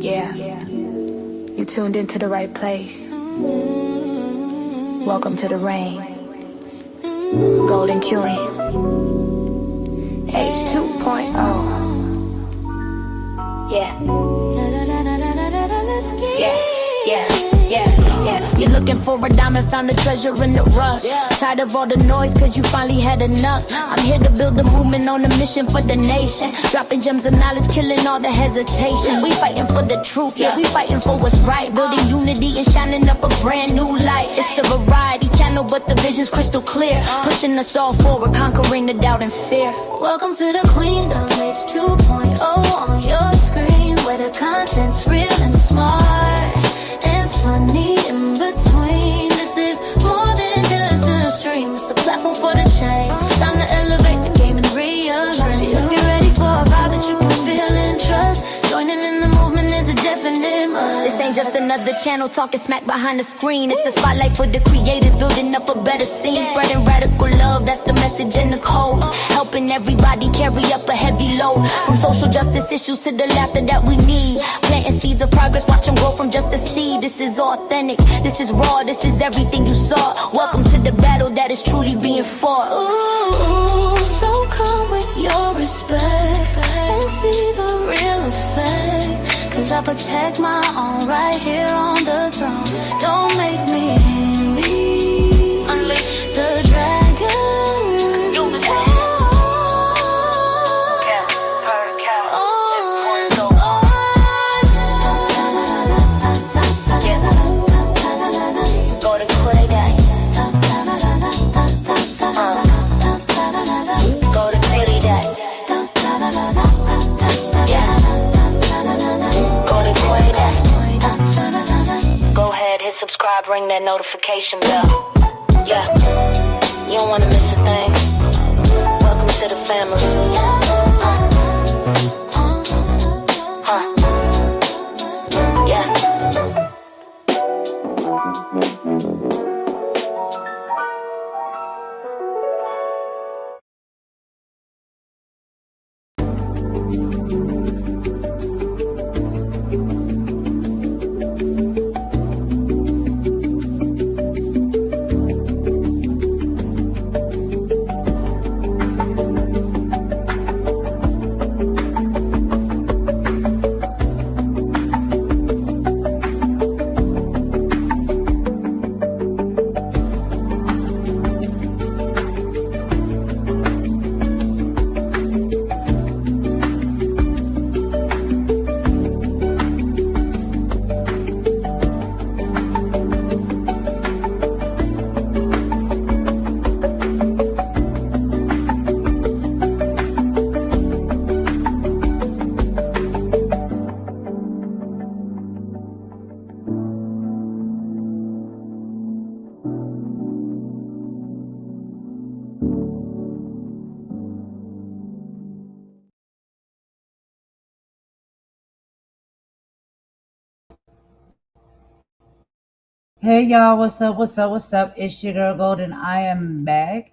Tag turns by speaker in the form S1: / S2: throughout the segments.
S1: Yeah, you tuned into the right place. Welcome to the rain. Golden Queuing. H 2.0. Yeah. Yeah. You're looking for a diamond, found a treasure in the rough. Tired of all the noise, cause you finally had enough. I'm here to build a movement on a mission for the nation. Dropping gems of knowledge, killing all the hesitation. We fighting for the truth, yeah, we fighting for what's right. Building unity and shining up a brand new light. It's a variety channel, but the vision's crystal clear. Pushing us all forward, conquering the doubt and fear. Welcome to the Queendom, H 2.0 on your screen, where the content's real and smart and funny in between. This is more than just a stream, it's a platform for the change. Time to elevate the game and rearrange. If you're ready for a vibe that you can feel and trust, joining in the movement is a definite must. This ain't just another channel talking smack behind the screen. It's a spotlight for the creators, building up a better scene. Spreading radical love, that's the message in the code. Helping everybody carry up a heavy load. From social justice issues to the laughter that we need. Planting seeds of progress, watch them grow from just a seed. This is authentic, this is raw, this is everything you saw. Welcome to the battle that is truly being fought. Ooh, so come with your respect and see the real effect. Cause I protect my own right here on the throne. Don't make me envy. Unleash the dragon. Subscribe, ring that notification bell. Yeah, you don't wanna miss a thing. Welcome to the family. Yeah.
S2: Hey y'all, what's up? It's your girl Golden. I am back.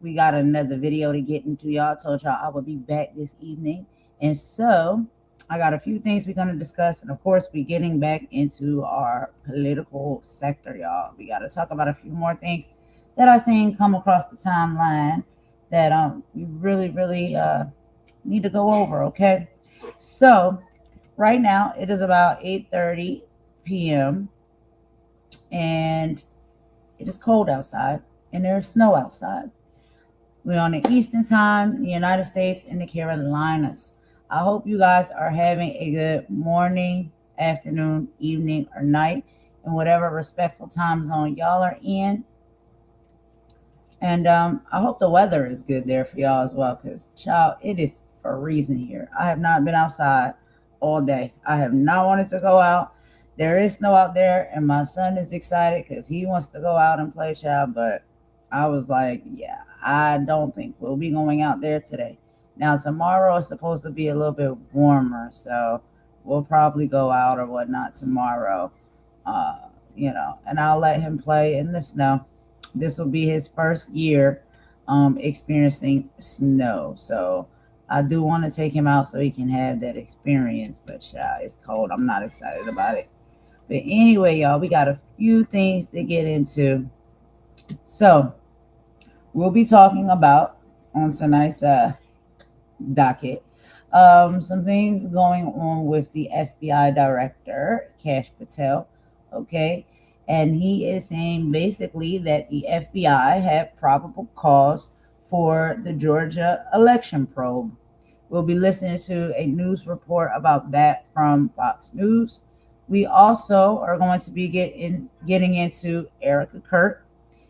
S2: We got another video to get into, y'all. I told y'all I would be back this evening. And so I got a few things we're going to discuss. And of course, we're getting back into our political sector, y'all. We got to talk about a few more things that I seen come across the timeline that we really need to go over, okay? So right now it is about 8:30 p.m. and it is cold outside and there's snow outside. We're on the Eastern time, the United States and the Carolinas. I hope you guys are having a good morning, afternoon, evening, or night, in whatever respectful time zone y'all are in. And I hope the weather is good there for y'all as well, because child, it is freezing here. I have not been outside all day. I have not wanted to go out. There is snow out there, and my son is excited because he wants to go out and play, child. But I was like, yeah, I don't think we'll be going out there today. Now, tomorrow is supposed to be a little bit warmer, so we'll probably go out or whatnot tomorrow, and I'll let him play in the snow. This will be his first year experiencing snow. So I do want to take him out so he can have that experience, but it's cold. I'm not excited about it. But anyway, y'all, we got a few things to get into. So we'll be talking about on tonight's docket some things going on with the FBI Director Kash Patel. Okay, and he is saying basically that the FBI had probable cause for the Georgia election probe. We'll be listening to a news report about that from Fox News. We also are going to be getting into Erika Kirk.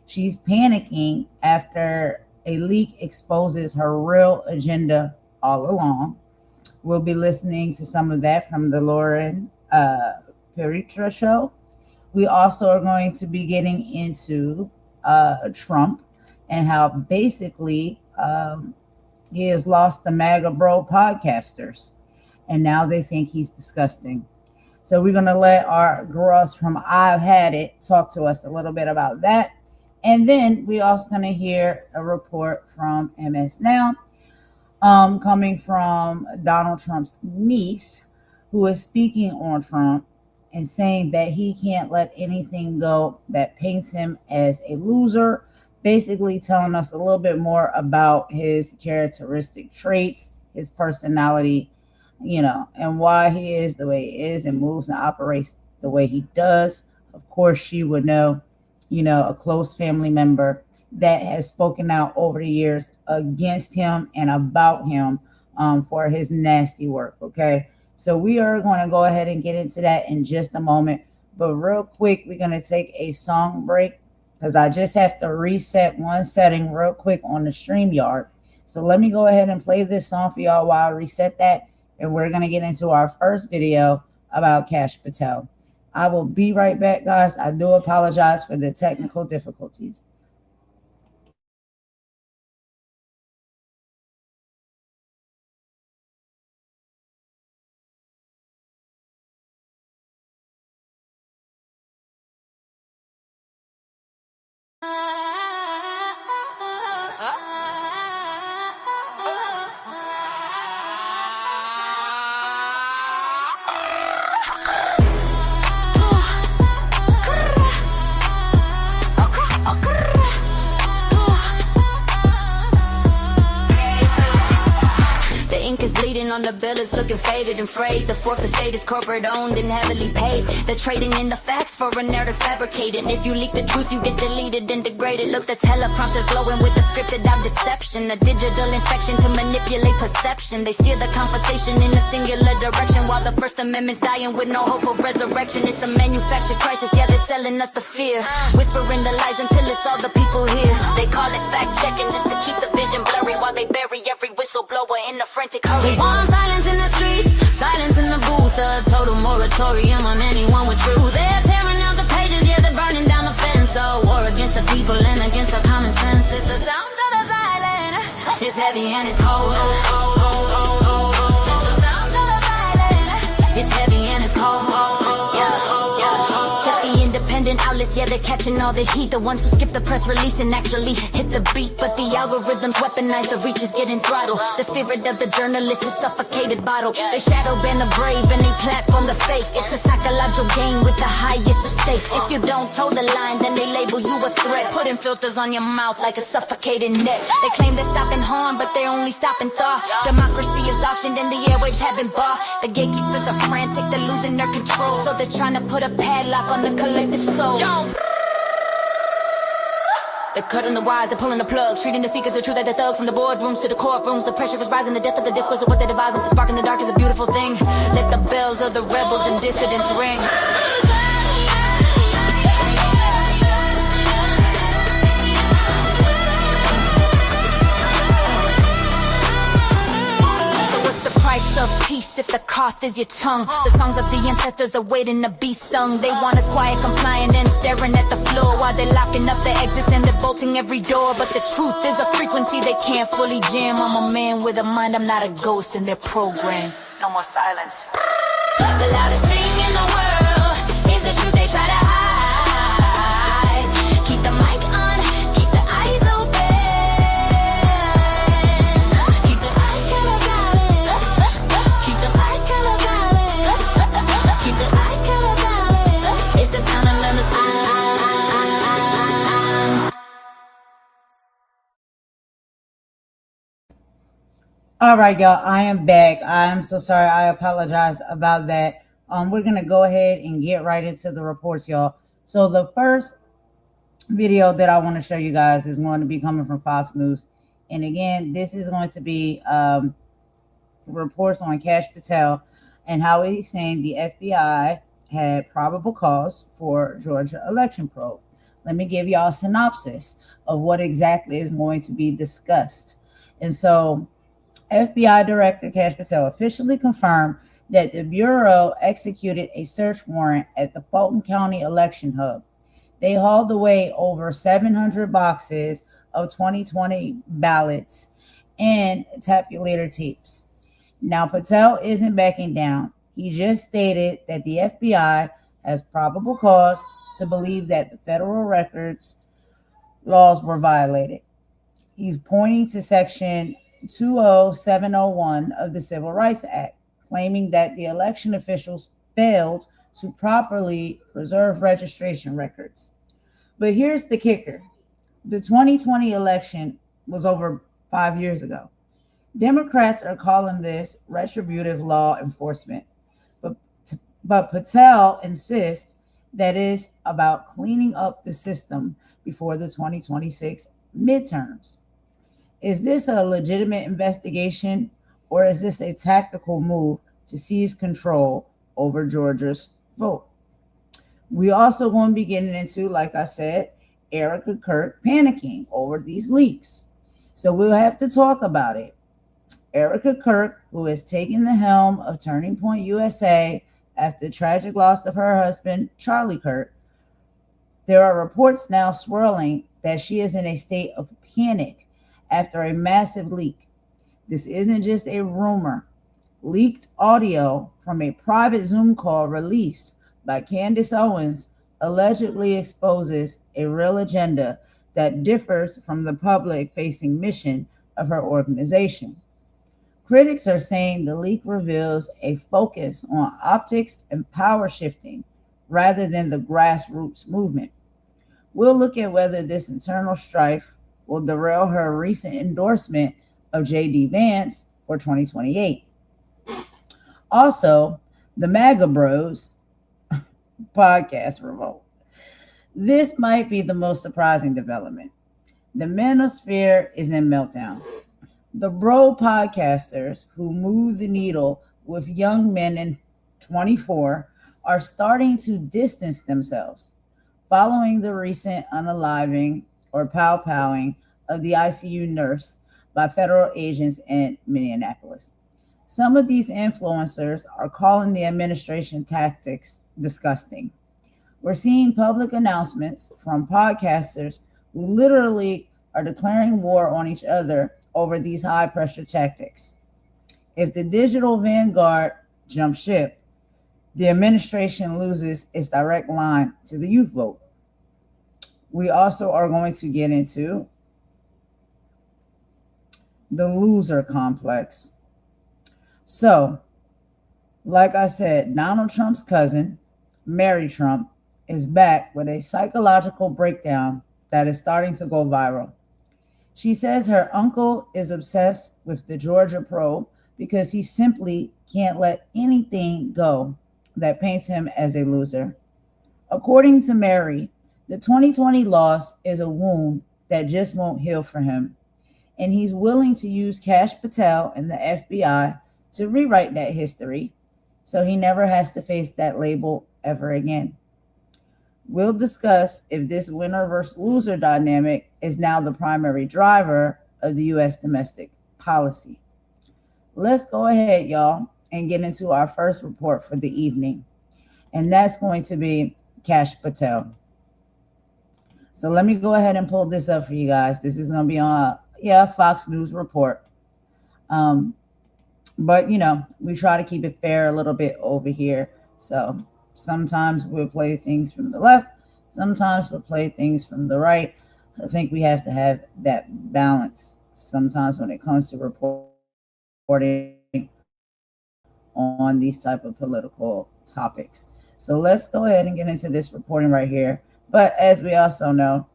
S2: She's panicking after a leak exposes her real agenda all along. We'll be listening to some of that from the Lauren Peritra show. We also are going to be getting into Trump and how basically he has lost the MAGA Bro podcasters, and now they think he's disgusting. So we're going to let our girls from I've Had It talk to us a little bit about that. And then we're also going to hear a report from MS Now, coming from Donald Trump's niece, who is speaking on Trump and saying that he can't let anything go that paints him as a loser, basically telling us a little bit more about his characteristic traits, his personality, and why he is the way he is and moves and operates the way he does. Of course, she would know, a close family member that has spoken out over the years against him and about him for his nasty work. Okay, so we are going to go ahead and get into that in just a moment. But real quick, we're going to take a song break because I just have to reset one setting real quick on the StreamYard. So let me go ahead and play this song for y'all while I reset that. And we're going to get into our first video about Kash Patel. I will be right back, guys. I do apologize for the technical difficulties.
S1: On the bill is looking faded and frayed. The fourth estate is corporate owned and heavily paid. They're trading in the facts for a narrative fabricated. If you leak the truth, you get deleted and degraded. Look, the teleprompter's glowing with the scripted out deception. A digital infection to manipulate perception. They steer the conversation in a singular direction while the First Amendment's dying with no hope of resurrection. It's a manufactured crisis, yeah, they're selling us the fear. Whispering the lies until it's all the people here. They call it fact-checking just to keep the vision blurry while they bury every whistleblower in a frantic hurry. Silence in the streets, silence in the booth. A total moratorium on anyone with truth. They're tearing out the pages, yeah, they're burning down the fence. A war against the people and against our common sense. It's the sound of the silence. It's heavy and it's cold. It's the sound of the silence. It's heavy and it's cold. Check the independent outlets, yeah, they're catching all the heat. The ones who skip the press release and actually hit the beat. But the algorithms weaponize, the reach is getting throttled. The spirit of the journalist is suffocated bottle. They shadow ban the brave and they platform the fake. It's a psychological game with the highest of stakes. If you don't toe the line, then they label you a threat. Putting filters on your mouth like a suffocating net. They claim they're stopping harm, but they're only stopping thought. Democracy is auctioned and the airwaves have been bought. The gatekeepers are frantic, they're losing their control. So they're trying to put a padlock on the collective soul. They're cutting the wires, they're pulling the plugs, treating the seekers of truth like the thugs. From the boardrooms to the courtrooms, the pressure is rising. The death of the discourse of what they're devising. The spark in the dark is a beautiful thing. Let the bells of the rebels and dissidents ring. Of peace if the cost is your tongue. The songs of the ancestors are waiting to be sung. They want us quiet, compliant, and staring at the floor while they're locking up the exits and they're bolting every door. But the truth is a frequency they can't fully jam. I'm a man with a mind, I'm not a ghost in their program. No more silence. The loudest thing in the world is the truth they try to hide. Keep the mic on, keep the eyes open. Keep the eye cameras on.
S2: All right, y'all. I am back. I am so sorry. I apologize about that. We're gonna go ahead and get right into the reports, y'all. So the first video that I want to show you guys is going to be coming from Fox News, and again, this is going to be reports on Kash Patel and how he's saying the FBI had probable cause for Georgia election probe. Let me give y'all a synopsis of what exactly is going to be discussed. And so FBI Director Kash Patel officially confirmed that the Bureau executed a search warrant at the Fulton County Election Hub. They hauled away over 700 boxes of 2020 ballots and tabulator tapes. Now, Patel isn't backing down. He just stated that the FBI has probable cause to believe that the federal records laws were violated. He's pointing to Section 20701 of the Civil Rights Act, claiming that the election officials failed to properly preserve registration records. But here's the kicker. The 2020 election was over 5 years ago. Democrats are calling this retributive law enforcement, but Patel insists that it's about cleaning up the system before the 2026 midterms. Is this a legitimate investigation, or is this a tactical move to seize control over Georgia's vote? We also going to be getting into, like I said, Erika Kirk panicking over these leaks. So we'll have to talk about it. Erika Kirk, who has taken the helm of Turning Point USA after the tragic loss of her husband, Charlie Kirk, there are reports now swirling that she is in a state of panic after a massive leak. This isn't just a rumor. Leaked audio from a private Zoom call released by Candace Owens allegedly exposes a real agenda that differs from the public-facing mission of her organization. Critics are saying the leak reveals a focus on optics and power shifting rather than the grassroots movement. We'll look at whether this internal strife will derail her recent endorsement of J.D. Vance for 2028. Also, the MAGA Bros podcast revolt. This might be the most surprising development. The manosphere is in meltdown. The bro podcasters who move the needle with young men in 24 are starting to distance themselves following the recent unaliving or pow-powing of the ICU nurse by federal agents in Minneapolis. Some of these influencers are calling the administration tactics disgusting. We're seeing public announcements from podcasters who literally are declaring war on each other over these high-pressure tactics. If the digital vanguard jumps ship, the administration loses its direct line to the youth vote. We also are going to get into the loser complex. So, like I said, Donald Trump's cousin, Mary Trump, is back with a psychological breakdown that is starting to go viral. She says her uncle is obsessed with the Georgia probe because he simply can't let anything go that paints him as a loser. According to Mary, the 2020 loss is a wound that just won't heal for him, and he's willing to use Kash Patel and the FBI to rewrite that history so he never has to face that label ever again. We'll discuss if this winner versus loser dynamic is now the primary driver of the U.S. domestic policy. Let's go ahead, y'all, and get into our first report for the evening, and that's going to be Kash Patel. So let me go ahead and pull this up for you guys. This is going to be on Fox News report. But, we try to keep it fair a little bit over here. So sometimes we'll play things from the left. Sometimes we'll play things from the right. I think we have to have that balance sometimes when it comes to reporting on these type of political topics. So let's go ahead and get into this reporting right here. But as we also know,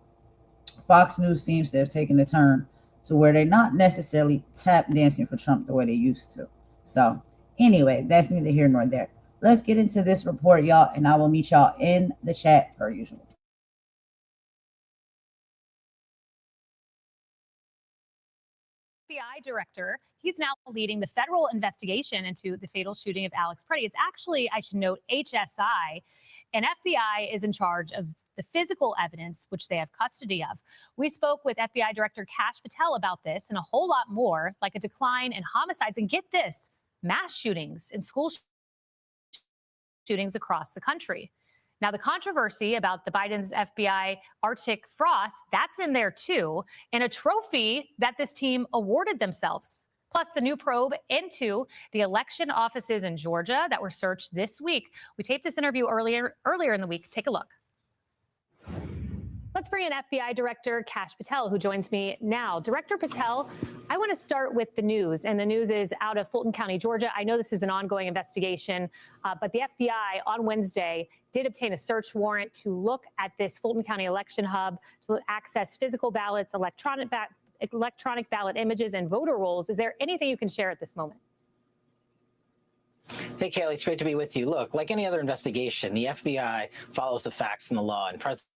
S2: Fox News seems to have taken a turn to where they're not necessarily tap dancing for Trump the way they used to. So anyway, that's neither here nor there. Let's get into this report, y'all, and I will meet y'all in the chat per usual.
S3: FBI director. He's now leading the federal investigation into the fatal shooting of Alex Preddy. It's actually, I should note, HSI, and FBI is in charge of the physical evidence, which they have custody of. We spoke with FBI Director Kash Patel about this and a whole lot more, like a decline in homicides. And get this, mass shootings and school shootings across the country. Now, the controversy about the Biden's FBI Arctic Frost, that's in there too, and a trophy that this team awarded themselves. Plus, the new probe into the election offices in Georgia that were searched this week. We taped this interview earlier in the week. Take a look. Let's bring in FBI Director Kash Patel, who joins me now. Director Patel, I want to start with the news, and the news is out of Fulton County, Georgia. I know this is an ongoing investigation, but the FBI on Wednesday did obtain a search warrant to look at this Fulton County Election Hub to access physical ballots, electronic ballot images, and voter rolls. Is there anything you can share at this moment?
S4: Hey, Kaylee, it's great to be with you. Look, like any other investigation, the FBI follows the facts and the law, and President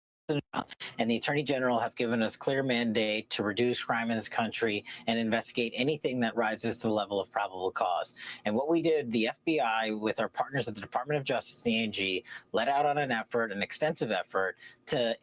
S4: and the Attorney General have given us clear mandate to reduce crime in this country and investigate anything that rises to the level of probable cause. And what we did, the FBI, with our partners at the Department of Justice, the AG, let out on an extensive effort to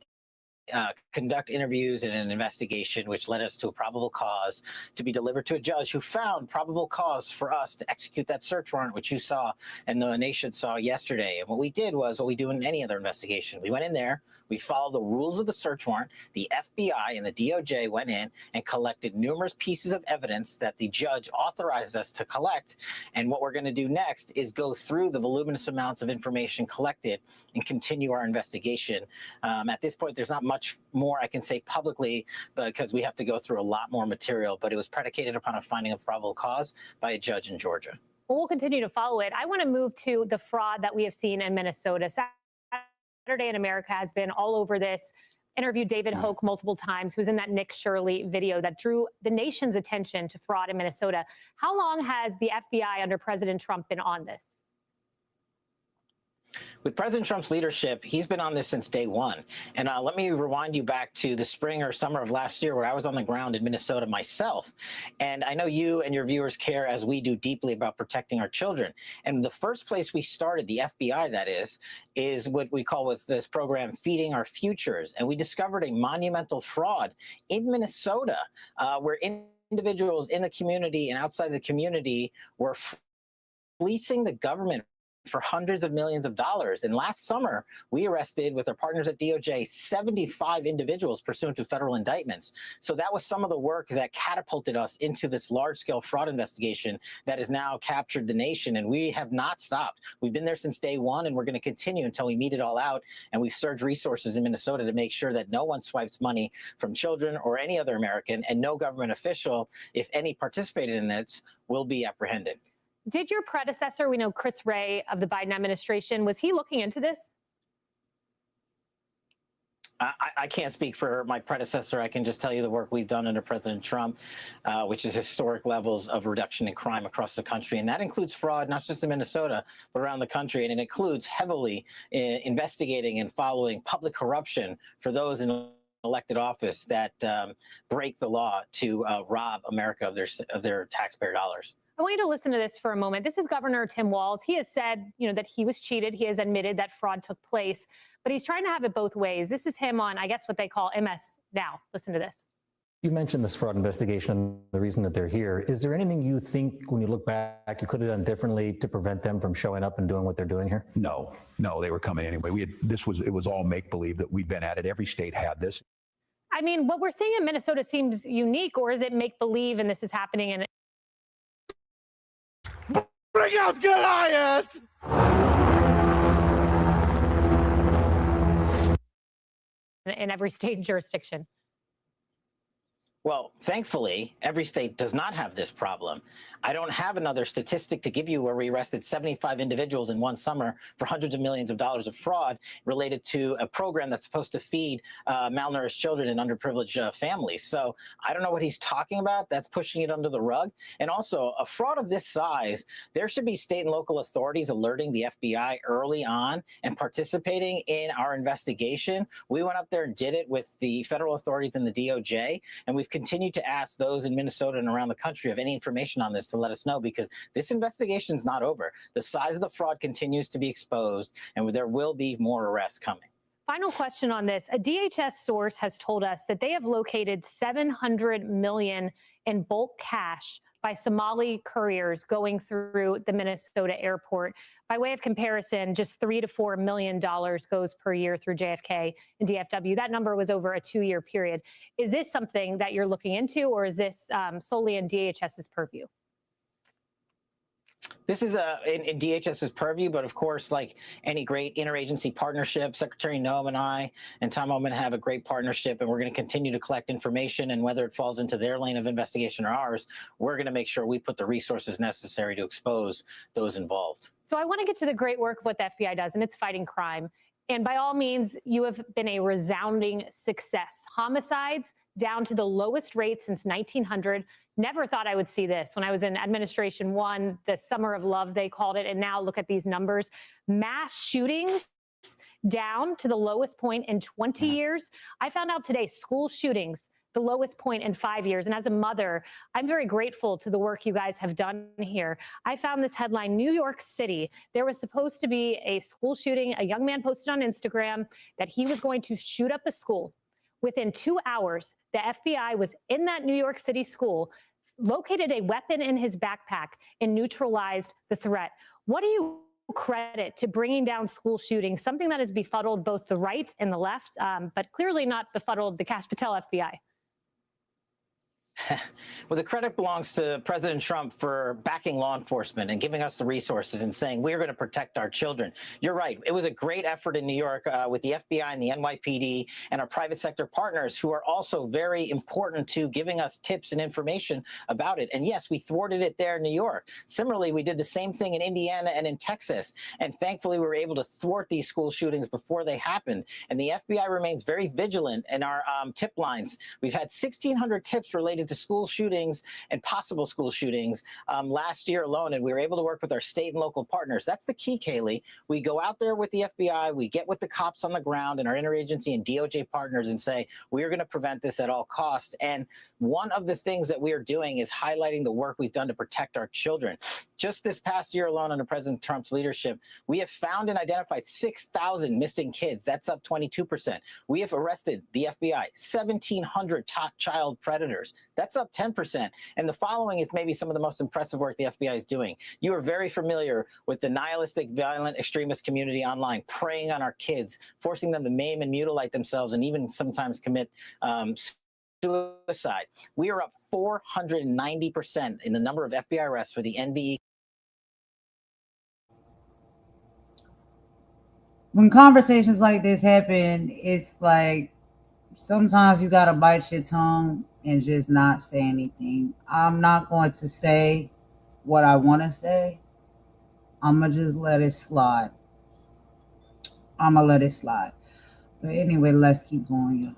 S4: conduct interviews and an investigation, which led us to a probable cause to be delivered to a judge who found probable cause for us to execute that search warrant, which you saw and the nation saw yesterday. And what we did was what we do in any other investigation. We went in there, we followed the rules of the search warrant. The FBI and the DOJ went in and collected numerous pieces of evidence that the judge authorized us to collect. And what we're going to do next is go through the voluminous amounts of information collected and continue our investigation. At this point, there's not much more I can say publicly because we have to go through a lot more material, but it was predicated upon a finding of probable cause by a judge in Georgia.
S3: Well, we'll continue to follow it. I want to move to the fraud that we have seen in Minnesota. Saturday in America has been all over this. Interviewed David Hoke multiple times, who's in that Nick Shirley video that drew the nation's attention to fraud in Minnesota. How long has the FBI under President Trump been on this?
S4: With President Trump's leadership, he's been on this since day one. And let me rewind you back to the spring or summer of last year where I was on the ground in Minnesota myself. And I know you and your viewers care, as we do, deeply about protecting our children. And the first place we started, the FBI that is what we call with this program, Feeding Our Futures. And we discovered a monumental fraud in Minnesota where individuals in the community and outside the community were fleecing the government for hundreds of millions of dollars. And last summer, we arrested, with our partners at DOJ, 75 individuals pursuant to federal indictments. So that was some of the work that catapulted us into this large-scale fraud investigation that has now captured the nation. And we have not stopped. We've been there since day one, and we're going to continue until we meet it all out. And we've surged resources in Minnesota to make sure that no one swipes money from children or any other American, and no government official, if any participated in this, will be apprehended.
S3: Did your predecessor, we know Chris Wray of the Biden administration, was he looking into this?
S4: I can't speak for my predecessor. I can just tell you the work we've done under President Trump, which is historic levels of reduction in crime across the country. And that includes fraud, not just in Minnesota, but around the country. And it includes heavily investigating and following public corruption for those in elected office that break the law to rob America of their taxpayer dollars.
S3: I want you to listen to this for a moment. This is Governor Tim Walz. He has said, that he was cheated. He has admitted that fraud took place, but he's trying to have it both ways. This is him on, I guess, what they call MS Now. Listen to this.
S5: You mentioned this fraud investigation, the reason that they're here. Is there anything you think, when you look back, you could have done differently to prevent them from showing up and doing what they're doing here?
S6: No, they were coming anyway. It was all make-believe that we've been at it. Every state had this.
S3: I mean, what we're seeing in Minnesota seems unique, or is it make-believe and this is happening in
S7: Bring out Goliath!
S3: every state and jurisdiction?
S4: Well, thankfully, every state does not have this problem. I don't have another statistic to give you where we arrested 75 individuals in one summer for hundreds of millions of dollars of fraud related to a program that's supposed to feed malnourished children in underprivileged families. So I don't know what he's talking about. That's pushing it under the rug. And also, a fraud of this size, there should be state and local authorities alerting the FBI early on and participating in our investigation. We went up there and did it with the federal authorities and the DOJ, and we've continue to ask those in Minnesota and around the country of any information on this to let us know, because this investigation is not over. The size of the fraud continues to be exposed, and there will be more arrests coming.
S3: Final question on this. A DHS source has told us that they have located $700 million in bulk cash by Somali couriers going through the Minnesota airport. By way of comparison, just $3 to $4 million goes per year through JFK and DFW. That number was over a 2-year period. Is this something that you're looking into, or is this solely in DHS's purview?
S4: This is in DHS's purview, but of course, like any great interagency partnership, Secretary Noem and I and Tom Homan have a great partnership, and we're going to continue to collect information, and whether it falls into their lane of investigation or ours, we're going to make sure we put the resources necessary to expose those involved.
S3: So I want to get to the great work of what the FBI does, and it's fighting crime. And by all means, you have been a resounding success. Homicides down to the lowest rate since 1900. Never thought I would see this when I was in Administration 1, the summer of love, they called it. And now look at these numbers. Mass shootings down to the lowest point in 20 years. I found out today, school shootings, the lowest point in 5 years. And as a mother, I'm very grateful to the work you guys have done here. I found this headline, New York City. There was supposed to be a school shooting. A young man posted on Instagram that he was going to shoot up a school. Within 2 hours, the FBI was in that New York City school, located a weapon in his backpack, and neutralized the threat. What do you credit to bringing down school shootings, something that has befuddled both the right and the left, but clearly not befuddled the Kash Patel FBI?
S4: Well, the credit belongs to President Trump for backing law enforcement and giving us the resources and saying we're going to protect our children. You're right. It was a great effort in New York with the FBI and the NYPD and our private sector partners, who are also very important to giving us tips and information about it. And yes, we thwarted it there in New York. Similarly, we did the same thing in Indiana and in Texas. And thankfully, we were able to thwart these school shootings before they happened. And the FBI remains very vigilant in our tip lines. We've had 1,600 tips related to school shootings and possible school shootings last year alone, and we were able to work with our state and local partners. That's the key, Kaylee. We go out there with the FBI, we get with the cops on the ground and our interagency and DOJ partners and say, we are going to prevent this at all costs. And one of the things that we are doing is highlighting the work we've done to protect our children. Just this past year alone, under President Trump's leadership, we have found and identified 6,000 missing kids. That's up 22%. We have arrested, the FBI, 1,700 child predators. That's up 10%. And the following is maybe some of the most impressive work the FBI is doing. You are very familiar with the nihilistic, violent extremist community online, preying on our kids, forcing them to maim and mutilate themselves, and even sometimes commit suicide. We are up 490% in the number of FBI arrests for the NVE.
S2: When conversations like this happen, it's like sometimes you gotta bite your tongue and just not say anything. I'm not going to say what I want to say. I'm gonna just let it slide. But anyway, let's keep going, y'all.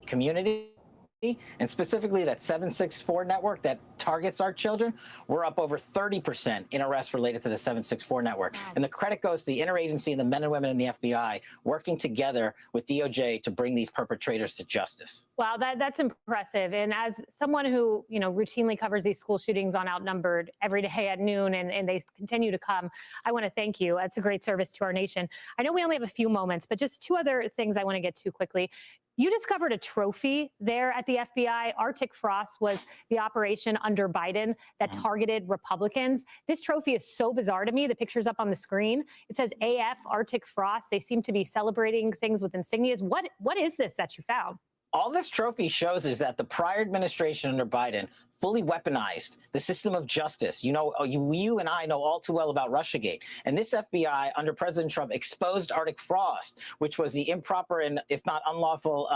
S4: Community, and specifically that 764 network that targets our children, we're up over 30% in arrests related to the 764 network. Wow. And the credit goes to the interagency and the men and women in the FBI working together with DOJ to bring these perpetrators to justice.
S3: Wow, that's impressive. And as someone who, routinely covers these school shootings on Outnumbered every day at noon, and they continue to come, I want to thank you. That's a great service to our nation. I know we only have a few moments, but just two other things I want to get to quickly. You discovered a trophy there at the FBI. Arctic Frost was the operation under Biden that targeted Republicans. This trophy is so bizarre to me. The picture's up on the screen. It says AF Arctic Frost. They seem to be celebrating things with insignias. What is this that you found?
S4: All this trophy shows is that the prior administration under Biden fully weaponized the system of justice. You know, you and I know all too well about Russiagate. And this FBI under President Trump exposed Arctic Frost, which was the improper and, if not unlawful,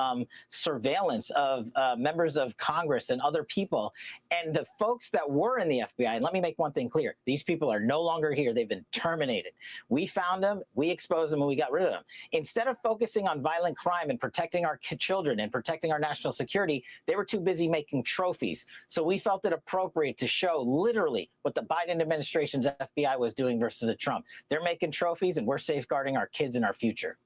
S4: surveillance of members of Congress and other people. And the folks that were in the FBI, and let me make one thing clear, these people are no longer here. They've been terminated. We found them, we exposed them, and we got rid of them. Instead of focusing on violent crime and protecting our children and protecting our national security, they were too busy making trophies. So we felt it appropriate to show literally what the Biden administration's FBI was doing versus the Trump. They're making trophies, and we're safeguarding our kids and our future.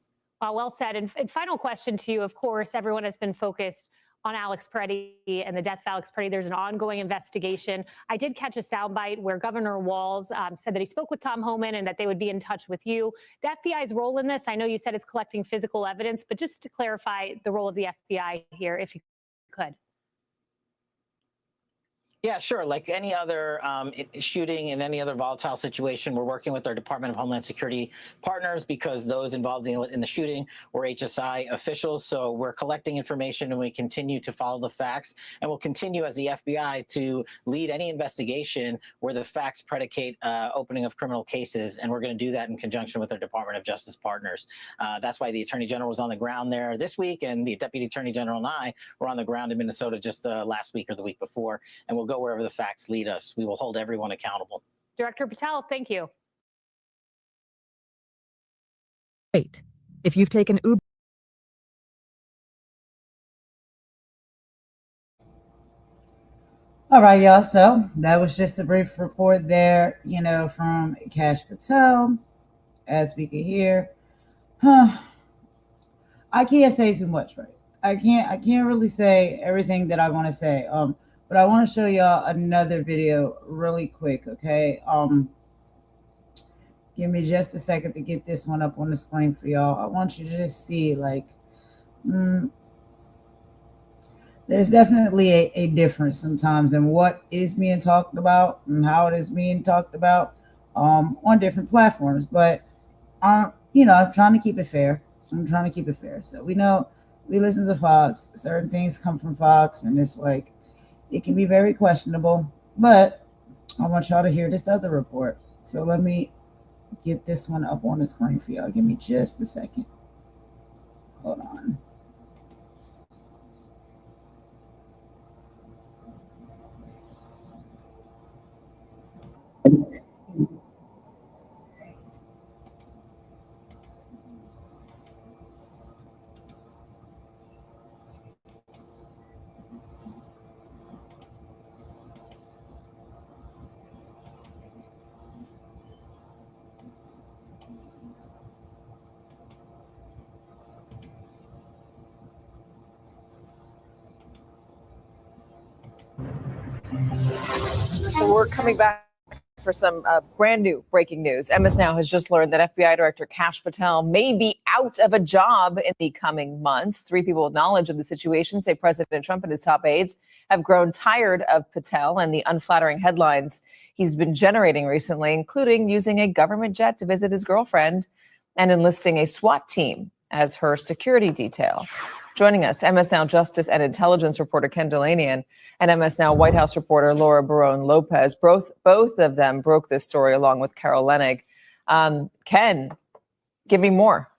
S3: Well said. And final question to you, of course, everyone has been focused on Alex Peretti and the death of Alex Peretti. There's an ongoing investigation. I did catch a soundbite where Governor Walz said that he spoke with Tom Homan and that they would be in touch with you. The FBI's role in this, I know you said it's collecting physical evidence, but just to clarify the role of the FBI here, if you could.
S4: Yeah, sure. Like any other shooting in any other volatile situation, we're working with our Department of Homeland Security partners because those involved in the shooting were HSI officials. So we're collecting information and we continue to follow the facts. And we'll continue as the FBI to lead any investigation where the facts predicate opening of criminal cases. And we're going to do that in conjunction with our Department of Justice partners. That's why the Attorney General was on the ground there this week, and the Deputy Attorney General and I were on the ground in Minnesota just last week or the week before. And we'll go wherever the facts lead us. We will hold everyone accountable.
S3: Director Patel, thank you.
S8: Wait, if you've taken Uber.
S2: All right, y'all. So that was just a brief report there, you know, from Kash Patel, as we could hear. I can't say too much, right? I can't really say everything that I want to say. But I want to show y'all another video really quick, okay? Give me just a second to get this one up on the screen for y'all. I want you to just see, like, there's definitely a difference sometimes in what is being talked about and how it is being talked about on different platforms. But, you know, I'm trying to keep it fair. So we know we listen to Fox. Certain things come from Fox, and it's like, it can be very questionable, but I want y'all to hear this other report. So let me get this one up on the screen for y'all. Give me just a second. Hold on.
S9: We're coming back for some brand new breaking news. MS Now has just learned that FBI Director Kash Patel may be out of a job in the coming months. 3 people with knowledge of the situation say President Trump and his top aides have grown tired of Patel and the unflattering headlines he's been generating recently, including using a government jet to visit his girlfriend and enlisting a SWAT team as her security detail. Joining us, MS Now Justice and Intelligence reporter Ken Delanian and MS Now White House reporter Laura Barone Lopez. Both of them broke this story along with Carol Leonnig. Ken, give me more.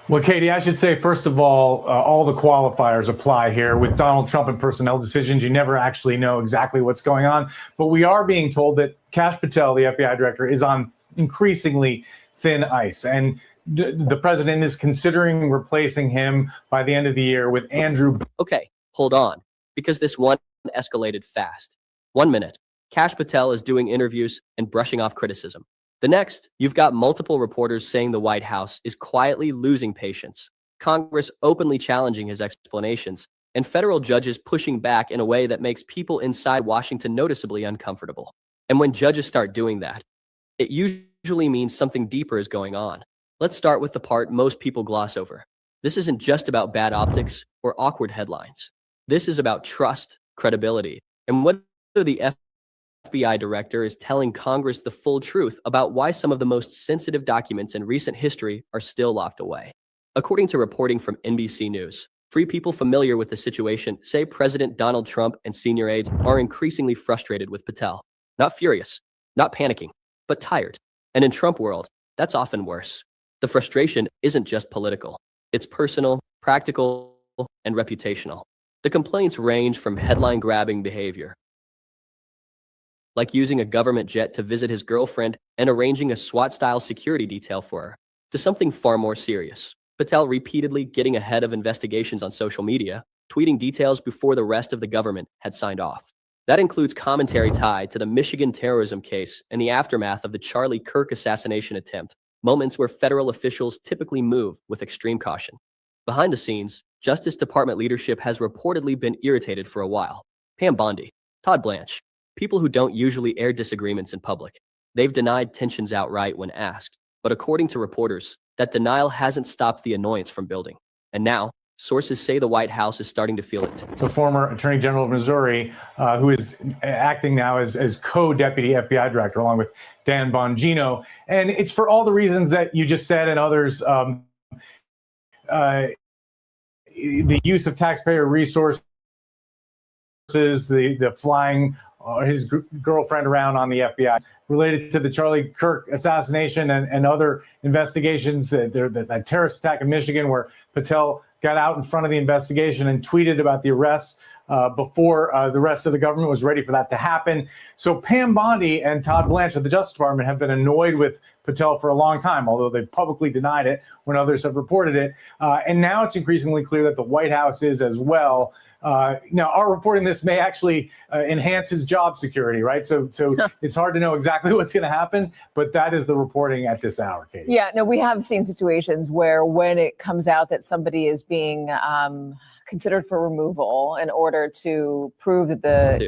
S10: Well, Katie, I should say, first of all the qualifiers apply here. With Donald Trump and personnel decisions, you never actually know exactly what's going on. But we are being told that Kash Patel, the FBI director, is on increasingly thin ice. And the president is considering replacing him by the end of the year with Andrew.
S11: Okay, hold on, because this one escalated fast. 1 minute, Kash Patel is doing interviews and brushing off criticism. The next, you've got multiple reporters saying the White House is quietly losing patience, Congress openly challenging his explanations, and federal judges pushing back in a way that makes people inside Washington noticeably uncomfortable. And when judges start doing that, it usually means something deeper is going on. Let's start with the part most people gloss over. This isn't just about bad optics or awkward headlines. This is about trust, credibility, and whether the FBI director is telling Congress the full truth about why some of the most sensitive documents in recent history are still locked away. According to reporting from NBC News, Free people familiar with the situation say President Donald Trump and senior aides are increasingly frustrated with Patel. Not furious, not panicking, but tired. And in Trump world, that's often worse. The frustration isn't just political. It's personal, practical, and reputational. The complaints range from headline-grabbing behavior, like using a government jet to visit his girlfriend and arranging a SWAT-style security detail for her, to something far more serious. Patel repeatedly getting ahead of investigations on social media, tweeting details before the rest of the government had signed off. That includes commentary tied to the Michigan terrorism case and the aftermath of the Charlie Kirk assassination attempt, moments where federal officials typically move with extreme caution. Behind the scenes, Justice Department leadership has reportedly been irritated for a while. Pam Bondi, Todd Blanche, people who don't usually air disagreements in public. They've denied tensions outright when asked, but according to reporters, that denial hasn't stopped the annoyance from building. And now, sources say the White House is starting to feel it.
S10: The former Attorney General of Missouri, who is acting now as co-deputy FBI director, along with Dan Bongino. And it's for all the reasons that you just said and others. The use of taxpayer resources, the flying his girlfriend around on the FBI, related to the Charlie Kirk assassination and other investigations, that terrorist attack in Michigan where Patel got out in front of the investigation and tweeted about the arrests before the rest of the government was ready for that to happen. So Pam Bondi and Todd Blanche of the Justice Department have been annoyed with Patel for a long time, although they've publicly denied it when others have reported it. And now it's increasingly clear that the White House is as well. Now, our reporting this may actually enhance his job security, right? So it's hard to know exactly what's going to happen, but that is the reporting at this hour, Katie.
S9: Yeah, no, we have seen situations where when it comes out that somebody is being considered for removal in order to prove that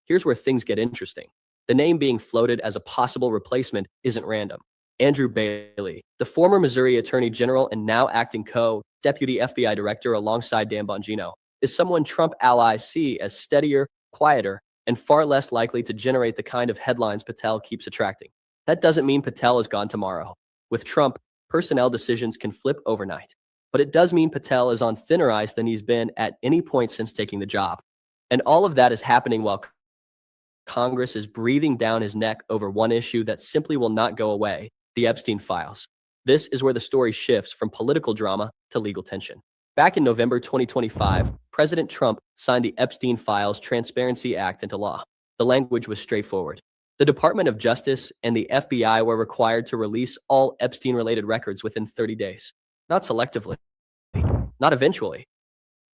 S11: Here's where things get interesting. The name being floated as a possible replacement isn't random. Andrew Bailey, the former Missouri Attorney General and now acting co-deputy FBI director alongside Dan Bongino, is someone Trump allies see as steadier, quieter, and far less likely to generate the kind of headlines Patel keeps attracting. That doesn't mean Patel is gone tomorrow. With Trump, personnel decisions can flip overnight. But it does mean Patel is on thinner ice than he's been at any point since taking the job. And all of that is happening while Congress is breathing down his neck over one issue that simply will not go away: the Epstein files. This is where the story shifts from political drama to legal tension. Back in November 2025, President Trump signed the Epstein Files Transparency Act into law. The language was straightforward. The Department of Justice and the FBI were required to release all Epstein-related records within 30 days. Not selectively, not eventually.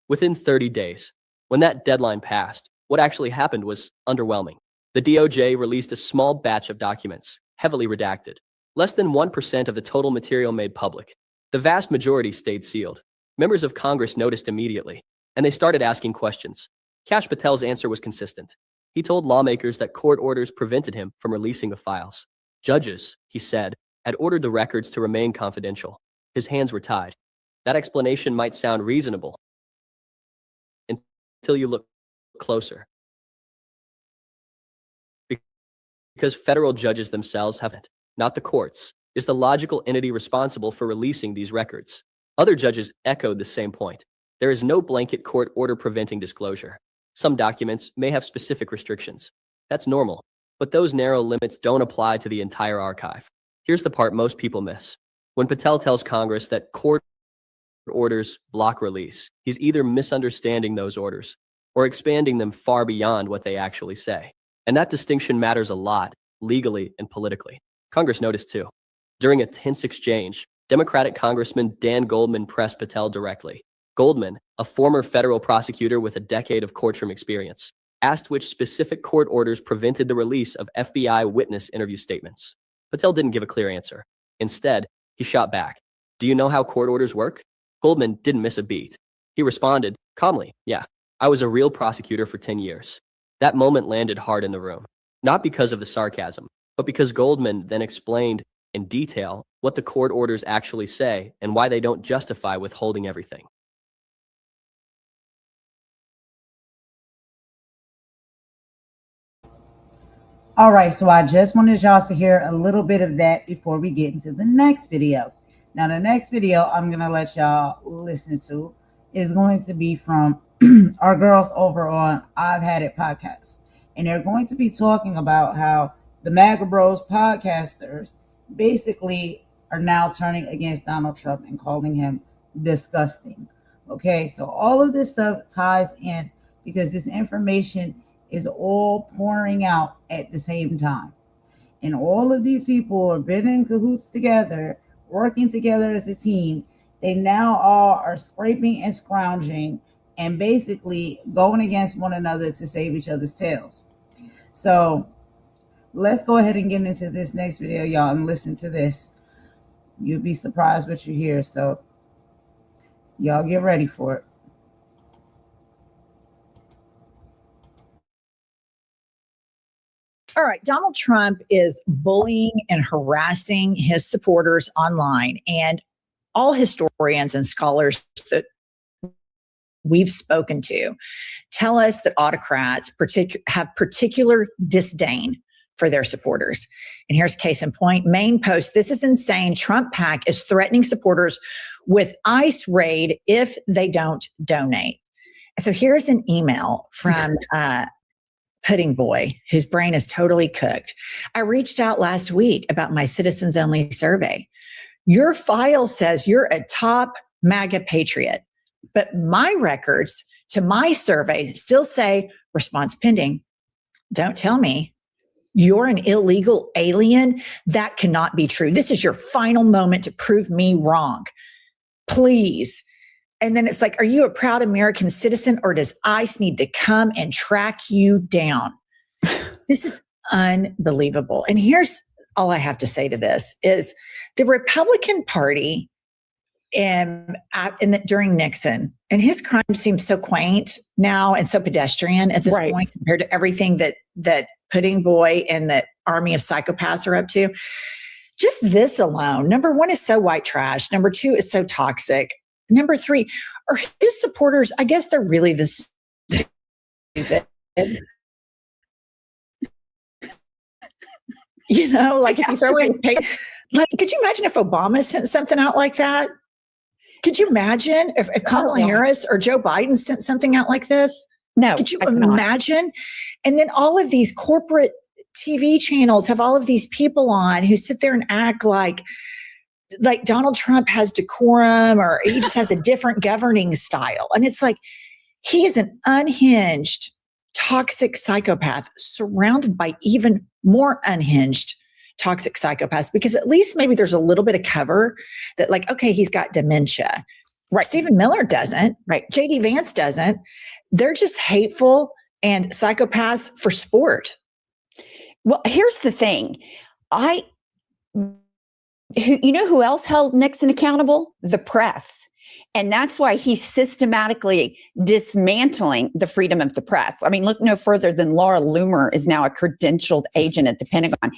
S11: Within 30 days. When that deadline passed, what actually happened was underwhelming. The DOJ released a small batch of documents, heavily redacted. Less than 1% of the total material made public. The vast majority stayed sealed. Members of Congress noticed immediately, and they started asking questions. Kash Patel's answer was consistent. He told lawmakers that court orders prevented him from releasing the files. Judges, he said, had ordered the records to remain confidential. His hands were tied. That explanation might sound reasonable until you look closer. Because federal judges themselves haven't, not the courts, is the logical entity responsible for releasing these records. Other judges echoed the same point. There is no blanket court order preventing disclosure. Some documents may have specific restrictions. That's normal, but those narrow limits don't apply to the entire archive. Here's the part most people miss. When Patel tells Congress that court orders block release, he's either misunderstanding those orders or expanding them far beyond what they actually say. And that distinction matters a lot, legally and politically. Congress noticed too. During a tense exchange, Democratic Congressman Dan Goldman pressed Patel directly. Goldman, a former federal prosecutor with a decade of courtroom experience, asked which specific court orders prevented the release of FBI witness interview statements. Patel didn't give a clear answer. Instead, he shot back. Do you know how court orders work? Goldman didn't miss a beat. He responded calmly, yeah, I was a real prosecutor for 10 years. That moment landed hard in the room, not because of the sarcasm, but because Goldman then explained in detail what the court orders actually say and why they don't justify withholding everything.
S2: All right, so I just wanted y'all to hear a little bit of that before we get into the next video. Now, the next video I'm going to let y'all listen to is going to be from our girls over on I've Had It podcast. And they're going to be talking about how the MAGA Bros podcasters basically are now turning against Donald Trump and calling him disgusting. Okay, so all of this stuff ties in because this information is all pouring out at the same time. And all of these people have been in cahoots together, working together as a team. They now all are scraping and scrounging and basically going against one another to save each other's tails. So let's go ahead and get into this next video, y'all, and listen to this. You'll be surprised what you hear. So y'all get ready for it.
S12: All right, Donald Trump is bullying and harassing his supporters online, and all historians and scholars that we've spoken to tell us that autocrats have particular disdain for their supporters. And here's case in point. Main post, this is insane. Trump PAC is threatening supporters with ICE raid if they don't donate. And so here's an email from Pudding Boy, whose brain is totally cooked. I reached out last week about my citizens only survey. Your file says you're a top MAGA patriot, but my records to my survey still say response pending. Don't tell me you're an illegal alien. That cannot be true. This is your final moment to prove me wrong. Please. And then it's like, are you a proud American citizen or does ICE need to come and track you down? This is unbelievable. And here's all I have to say to this is the Republican Party during Nixon, and his crime seems so quaint now and so pedestrian at this point compared to everything that Pudding Boy and the army of psychopaths are up to. Just this alone, number one is so white trash. Number two is so toxic. Number three, are his supporters, I guess they're really this stupid. You know, like if you throw in, like, could you imagine if Obama sent something out like that? Could you imagine if Kamala Harris or Joe Biden sent something out like this?
S13: No.
S12: Could you imagine? And then all of these corporate TV channels have all of these people on who sit there and act like Donald Trump has decorum or he just has a different governing style. And it's like, he is an unhinged, toxic psychopath surrounded by even more unhinged, toxic psychopaths, because at least maybe there's a little bit of cover that like, okay, he's got dementia. Right. Stephen Miller doesn't. Right. JD Vance doesn't. They're just hateful and psychopaths for sport.
S13: Well, here's the thing. You know who else held Nixon accountable? The press. And that's why he's systematically dismantling the freedom of the press. I mean, look no further than Laura Loomer is now a credentialed agent at the Pentagon.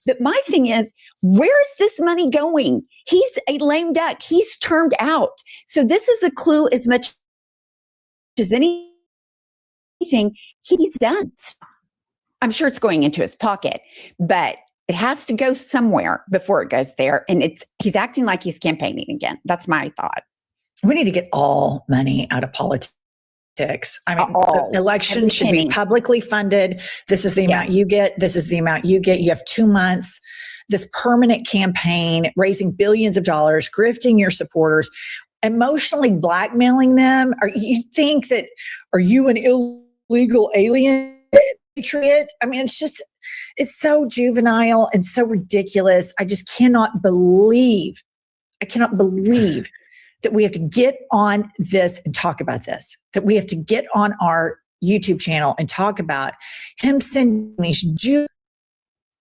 S13: But my thing is, where is this money going? He's a lame duck. He's turned out. So this is a clue as much as anything he's done. I'm sure it's going into his pocket, but it has to go somewhere before it goes there. And he's acting like he's campaigning again. That's my thought.
S12: We need to get all money out of politics. I mean, the election should be publicly funded. This is the amount you get. This is the amount you get. You have 2 months. This permanent campaign, raising billions of dollars, grifting your supporters, emotionally blackmailing them. Are you an illegal alien patriot? I mean, it's so juvenile and so ridiculous. I just cannot believe that we have to get on this and talk about this, that we have to get on our YouTube channel and talk about him sending these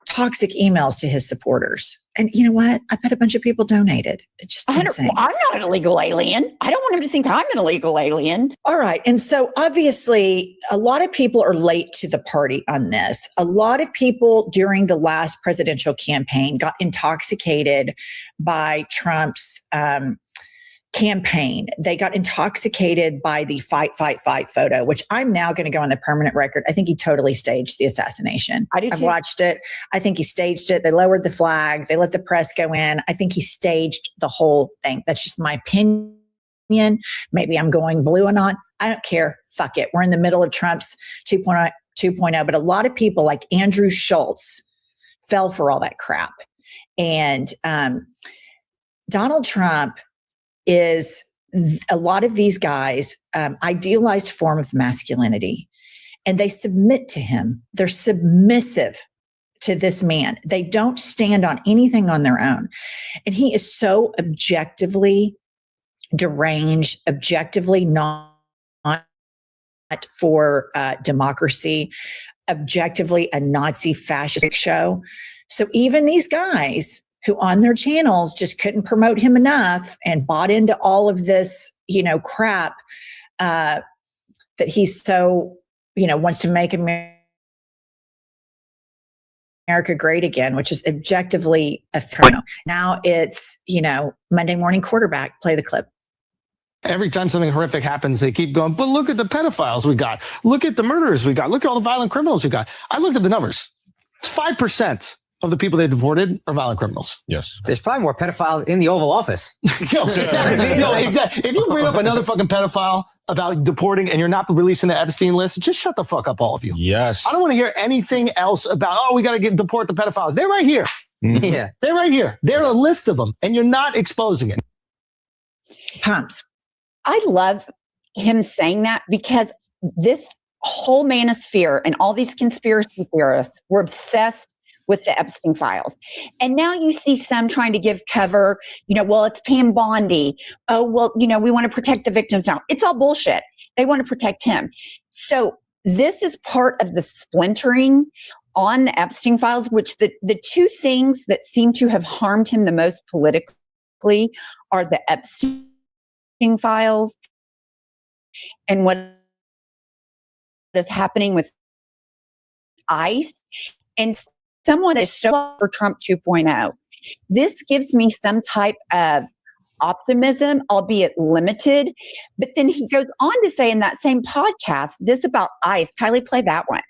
S12: toxic emails to his supporters. And you know what? I bet a bunch of people donated. It's just insane.
S13: I'm not an illegal alien. I don't want him to think I'm an illegal alien.
S12: All right. And so obviously a lot of people are late to the party on this. A lot of people during the last presidential campaign got intoxicated by Trump's campaign. They got intoxicated by the fight photo, which I'm now going to go on the permanent record. I think he totally staged the assassination. I've watched it. I think he staged it. They lowered the flag. They let the press go in. I think he staged the whole thing. That's just my opinion. Maybe I'm going blue and on. I don't care. Fuck it. We're in the middle of Trump's 2.0, but a lot of people like Andrew Schultz fell for all that crap. And Donald Trump is a lot of these guys' idealized form of masculinity, and they submit to him. They're submissive to this man. They don't stand on anything on their own. And he is so objectively deranged, objectively not for democracy, objectively a Nazi fascist show. So even these guys who on their channels just couldn't promote him enough and bought into all of this, crap that he's so, wants to make America great again, which is objectively a throw. Now it's, Monday morning quarterback, play the clip.
S14: Every time something horrific happens, they keep going, but look at the pedophiles we got. Look at the murderers we got. Look at all the violent criminals we got. I looked at the numbers. It's 5% of the people they deported are violent criminals.
S15: Yes.
S16: There's probably more pedophiles in the Oval Office.
S14: Exactly. If you bring up another fucking pedophile about deporting and you're not releasing the Epstein list, just shut the fuck up, all of you.
S15: Yes.
S14: I don't want to hear anything else about, we got to deport the pedophiles. They're right here.
S16: Yeah.
S14: They're right here. They're a list of them, and you're not exposing it.
S12: Pumps.
S13: I love him saying that because this whole manosphere and all these conspiracy theorists were obsessed with the Epstein files. And now you see some trying to give cover, well, it's Pam Bondi. Oh, well, we want to protect the victims now. It's all bullshit. They want to protect him. So this is part of the splintering on the Epstein files, which the two things that seem to have harmed him the most politically are the Epstein files and what is happening with ICE and someone that is so for Trump 2.0. This gives me some type of optimism, albeit limited. But then he goes on to say in that same podcast, this about ICE. Kylie, play that one.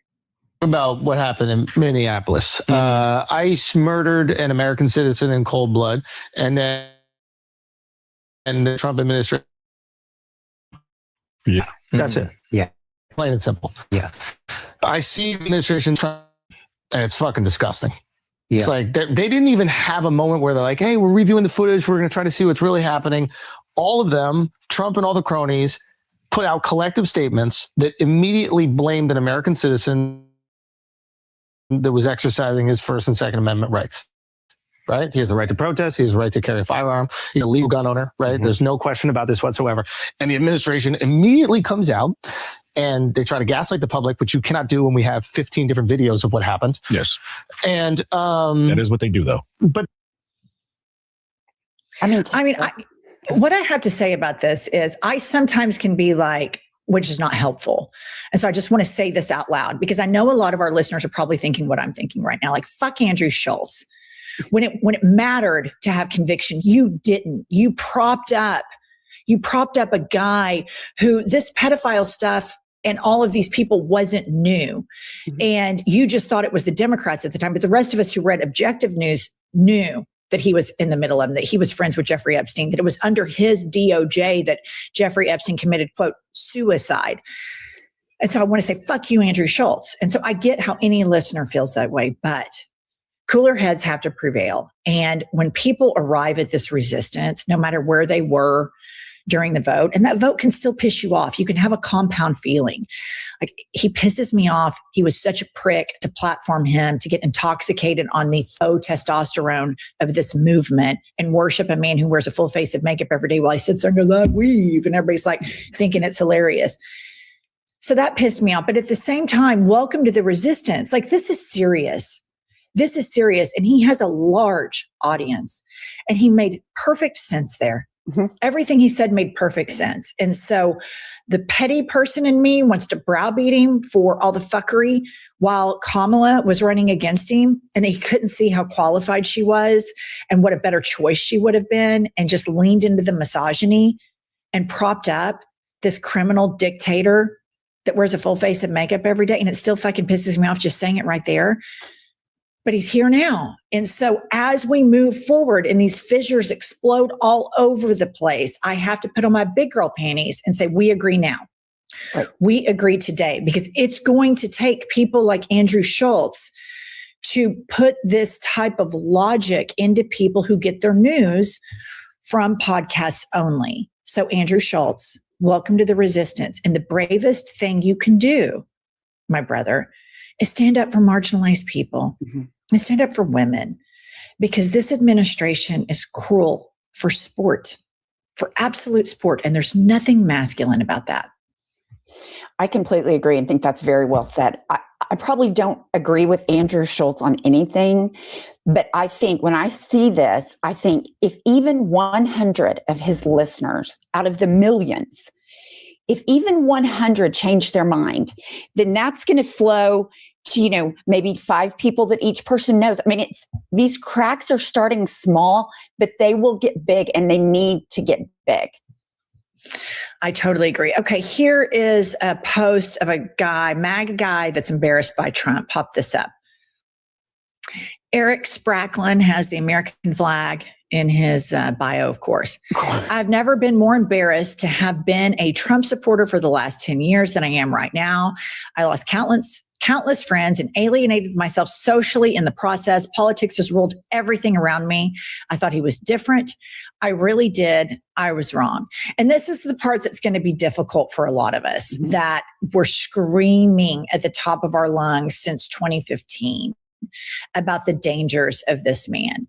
S14: About what happened in Minneapolis. ICE murdered an American citizen in cold blood, and then the Trump administration.
S15: Yeah.
S14: That's it.
S16: Yeah.
S14: Plain and simple.
S16: Yeah.
S14: I see the administration trying, and it's fucking disgusting.
S16: Yeah.
S14: It's like they didn't even have a moment where they're like, hey, we're reviewing the footage. We're going to try to see what's really happening. All of them, Trump and all the cronies, put out collective statements that immediately blamed an American citizen that was exercising his First and Second Amendment rights. Right? He has the right to protest. He has the right to carry a firearm. He's a legal gun owner, right? Mm-hmm. There's no question about this whatsoever. And the administration immediately comes out and they try to gaslight the public, which you cannot do when we have 15 different videos of what happened.
S15: Yes.
S14: And
S15: that is what they do, though.
S14: But
S12: what I have to say about this is I sometimes can be like, which is not helpful. And so I just want to say this out loud because I know a lot of our listeners are probably thinking what I'm thinking right now, like, fuck Andrew Schultz. When it mattered to have conviction, you didn't. You propped up a guy who this pedophile stuff and all of these people wasn't new. Mm-hmm. And you just thought it was the Democrats at the time. But the rest of us who read objective news knew that he was in the middle of them, that he was friends with Jeffrey Epstein, that it was under his DOJ that Jeffrey Epstein committed, quote, suicide. And so I want to say, fuck you, Andrew Schultz. And so I get how any listener feels that way, but cooler heads have to prevail. And when people arrive at this resistance, no matter where they were during the vote, and that vote can still piss you off. You can have a compound feeling. Like, he pisses me off. He was such a prick to platform him, to get intoxicated on the faux testosterone of this movement and worship a man who wears a full face of makeup every day while he sits there and goes, I weave. And everybody's like thinking it's hilarious. So that pissed me off. But at the same time, welcome to the resistance. Like, this is serious. This is serious. And he has a large audience. And he made perfect sense there. Mm-hmm. Everything he said made perfect sense. And so the petty person in me wants to browbeat him for all the fuckery while Kamala was running against him and he couldn't see how qualified she was and what a better choice she would have been, and just leaned into the misogyny and propped up this criminal dictator that wears a full face of makeup every day. And it still fucking pisses me off just saying it right there. but he's here now. And so as we move forward and these fissures explode all over the place, I have to put on my big girl panties and say, we agree now.
S13: Right.
S12: We agree today, because it's going to take people like Andrew Schultz to put this type of logic into people who get their news from podcasts only. So Andrew Schultz, welcome to the resistance. And the bravest thing you can do, my brother, is stand up for marginalized people and stand up for women, because this administration is cruel for sport, for absolute sport. And there's nothing masculine about that.
S13: I completely agree and think that's very well said. I probably don't agree with Andrew Schultz on anything, but I think when I see this, I think if even 100 of his listeners out of the millions, if even 100 change their mind, then that's going to flow to, maybe 5 people that each person knows. I mean, these cracks are starting small, but they will get big, and they need to get big.
S12: I totally agree. Okay, here is a post of a guy, MAGA guy, that's embarrassed by Trump. Pop this up. Eric Spracklin has the American flag in his bio, of course. I've never been more embarrassed to have been a Trump supporter for the last 10 years than I am right now. I lost countless friends and alienated myself socially in the process. Politics just ruled everything around me. I thought he was different. I really did. I was wrong. And this is the part that's going to be difficult for a lot of us, that we're screaming at the top of our lungs since 2015 about the dangers of this man,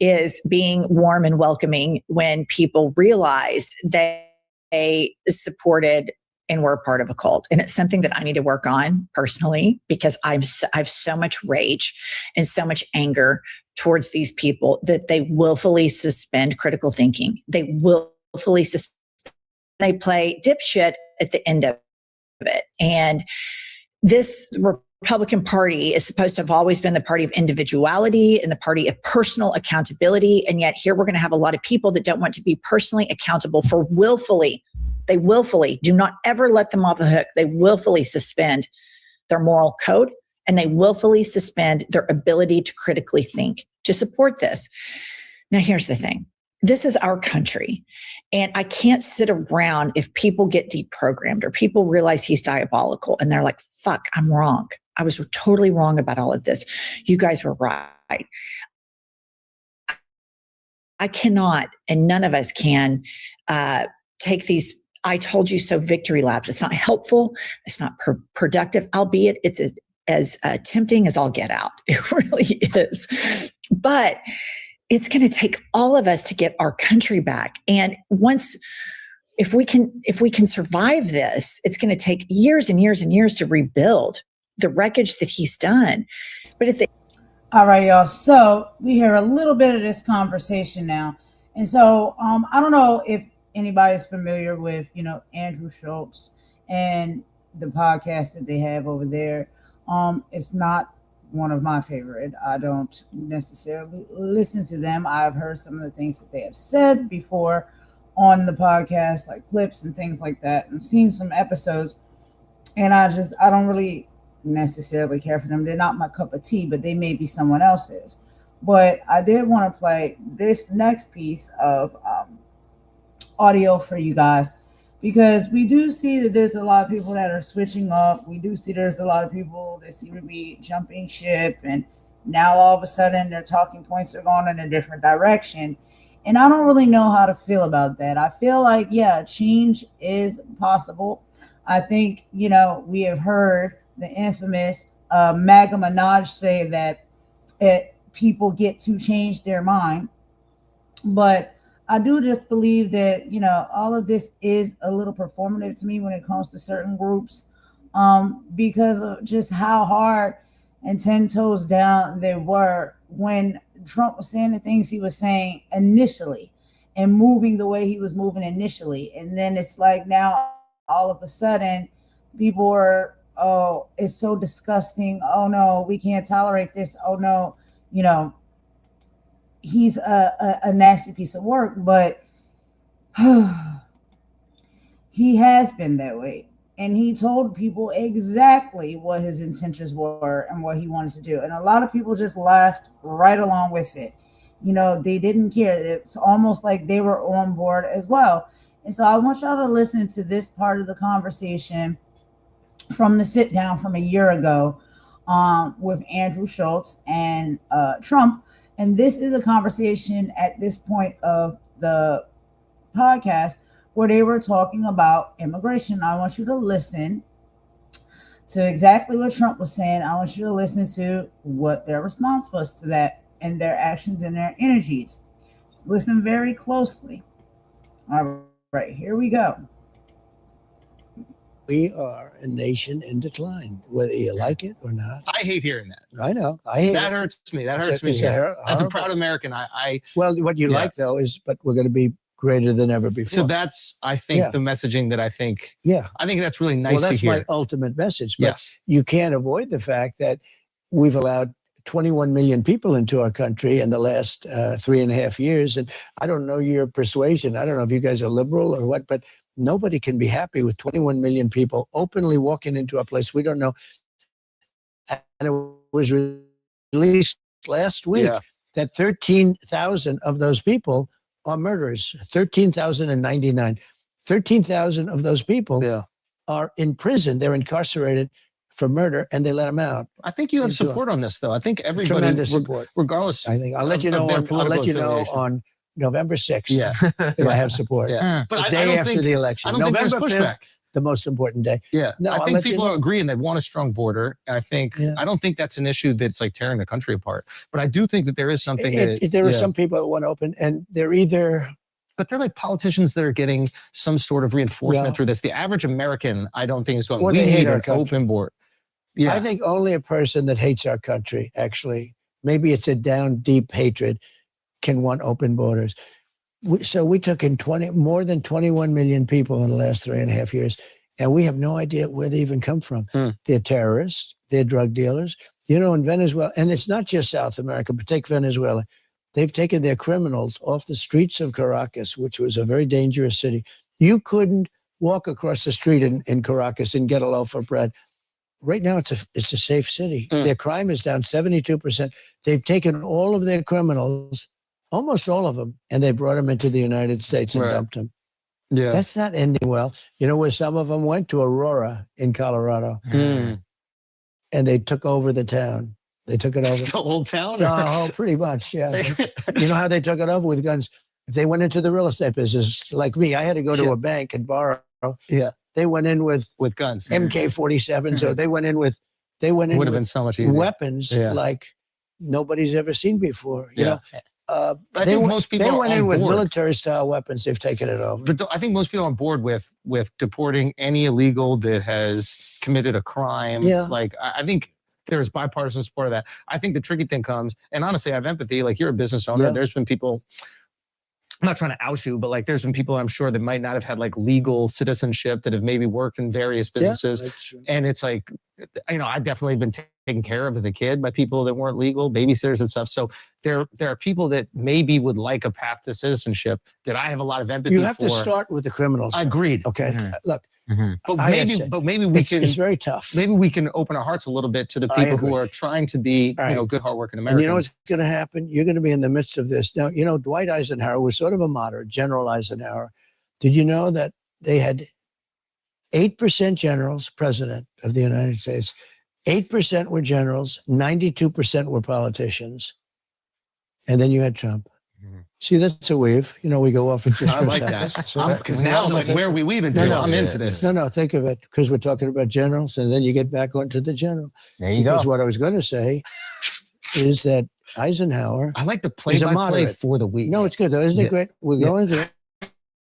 S12: is being warm and welcoming when people realize they supported and were a part of a cult. And it's something that I need to work on personally, because I have so much rage and so much anger towards these people that they willfully suspend critical thinking. They willfully suspend. They play dipshit at the end of it. And this Republican Party is supposed to have always been the party of individuality and the party of personal accountability. And yet here we're going to have a lot of people that don't want to be personally accountable for they willfully do not ever let them off the hook. They willfully suspend their moral code, and they willfully suspend their ability to critically think to support this. Now, here's the thing. This is our country, and I can't sit around if people get deprogrammed or people realize he's diabolical and they're like, fuck, I'm wrong. I was totally wrong about all of this. You guys were right. I cannot, and none of us can, take these I told you so victory laps. It's not helpful. It's not productive, albeit it's as tempting as all get out. It really is. But it's going to take all of us to get our country back. And if we can survive this, it's going to take years and years and years to rebuild the wreckage that he's done. But
S2: all right, y'all. So we hear a little bit of this conversation now. And so I don't know if anybody's familiar with, Andrew Schultz and the podcast that they have over there. It's not one of my favorite. I don't necessarily listen to them. I've heard some of the things that they have said before on the podcast, like clips and things like that, and seen some episodes. And I don't really necessarily care for them. They're not my cup of tea, but they may be someone else's. But I did want to play this next piece of audio for you guys, because we do see that there's a lot of people that are switching up. We do see there's a lot of people that seem to be jumping ship, and now all of a sudden their talking points are going in a different direction. And I don't really know how to feel about that. I feel like, yeah, change is possible. I think, we have heard the infamous MAGA Minaj say that people get to change their mind. But I do just believe that, all of this is a little performative to me when it comes to certain groups, because of just how hard and 10 toes down they were when Trump was saying the things he was saying initially and moving the way he was moving initially. And then it's like now all of a sudden people are, oh, it's so disgusting. Oh no, we can't tolerate this. Oh no, he's a nasty piece of work, but he has been that way. And he told people exactly what his intentions were and what he wanted to do. And a lot of people just laughed right along with it. You know, they didn't care. It's almost like they were on board as well. And so I want y'all to listen to this part of the conversation from the sit down from a year ago with Andrew Schultz and Trump. And this is a conversation at this point of the podcast where they were talking about immigration. I want you to listen to exactly what Trump was saying. I want you to listen to what their response was to that and their actions and their energies. Listen very closely. All right, here we go.
S15: We are a nation in decline, whether you like it or not.
S14: I hate hearing that.
S15: I know. I hate
S14: that.
S15: it.
S14: Hurts me. That hurts me. As a proud American,
S15: well, what you like though is, but we're going to be greater than ever before.
S14: So that's, I think, the messaging that I think.
S15: Yeah,
S14: I think that's really nice.
S15: Well, that's
S14: to hear.
S15: my ultimate message. But you can't avoid the fact that we've allowed 21 million people into our country in the last 3.5 years. And I don't know your persuasion. I don't know if you guys are liberal or what, but nobody can be happy with 21 million people openly walking into a place we don't know. And it was released last week that 13,000 of those people are murderers. 13,099. 13,000 of those people are in prison. They're incarcerated for murder, and they let them out.
S14: I think you have support on this, though. I think everybody,
S15: tremendous support,
S14: regardless.
S15: I think I'll let you know. I'll let you know on November 6th if I have support.
S14: But
S15: the
S14: I
S15: day
S14: don't
S15: after
S14: think,
S15: the election,
S14: I don't think
S15: November
S14: there's
S15: 5th, the most important day.
S14: Yeah,
S15: no,
S14: I think people are agreeing they want a strong border. And I think I don't think that's an issue that's like tearing the country apart. But I do think that there is something.
S15: There are some people that want to open, and they're either.
S14: But they're like politicians that are getting some sort of reinforcement through this. The average American, I don't think is going.
S15: Well,
S14: we
S15: they hate
S14: need
S15: our
S14: an
S15: country.
S14: open board. Yeah,
S15: I think only a person that hates our country, actually, maybe it's a down deep hatred, can want open borders. So we took in more than 21 million people in the last 3.5 years, and we have no idea where they even come from. They're terrorists, they're drug dealers. You know, in Venezuela, and it's not just South America, but take Venezuela. They've taken their criminals off the streets of Caracas, which was a very dangerous city. You couldn't walk across the street in Caracas and get a loaf of bread. Right now, it's a safe city. Their crime is down 72%. They've taken all of their criminals, almost all of them, and they brought them into the United States and dumped them.
S14: Yeah,
S15: that's not ending well. You know where some of them went? To Aurora in Colorado, and they took over the town. They took it over.
S14: The whole town?
S15: Oh, pretty much, yeah. You know how they took it over? With guns. If they went into the real estate business, like me, I had to go to a bank and borrow.
S14: Yeah.
S15: They went in with
S14: guns,
S15: MK-47s, or they went in with
S14: would have been so much easier.
S15: Weapons like nobody's ever seen before. You know,
S14: I think most people
S15: they went in with
S14: board.
S15: military-style weapons. They've taken it over.
S14: But I think most people are on board with deporting any illegal that has committed a crime.
S15: Yeah.
S14: Like I think there's bipartisan support of that. I think the tricky thing comes, and honestly, I have empathy. Like you're a business owner.
S15: Yeah.
S14: There's been people. I'm not trying to out you, but like there's been people I'm sure that might not have had like legal citizenship that have maybe worked in various businesses.
S15: that's true.
S14: And it's like, you know, I've definitely been taken care of as a kid by people that weren't legal, babysitters and stuff. So there are people that maybe would like a path to citizenship that I have a lot of empathy for.
S15: You have to start with the criminals.
S14: Agreed.
S15: Okay, look.
S14: But maybe we can.
S15: It's very tough.
S14: Maybe we can open our hearts a little bit to the people who are trying to be, you know, good, hardworking Americans.
S15: And you know what's going to happen? You're going to be in the midst of this. Now, you know, Dwight Eisenhower was sort of a moderate, General Eisenhower. Did you know that they had 8% generals, president of the United States, 8% were generals, 92% were politicians, and then you had Trump. See, that's a weave. You know, we go off into.
S14: I like that. Because now I'm like, where are we weaving to? I'm into this.
S15: No, think of it, because we're talking about generals, and then you get back onto the general.
S16: There you
S15: because
S16: go.
S15: what I was going to say is that Eisenhower.
S14: I like the play-by-play for the week.
S15: No, it's good though, isn't it great? We're going to.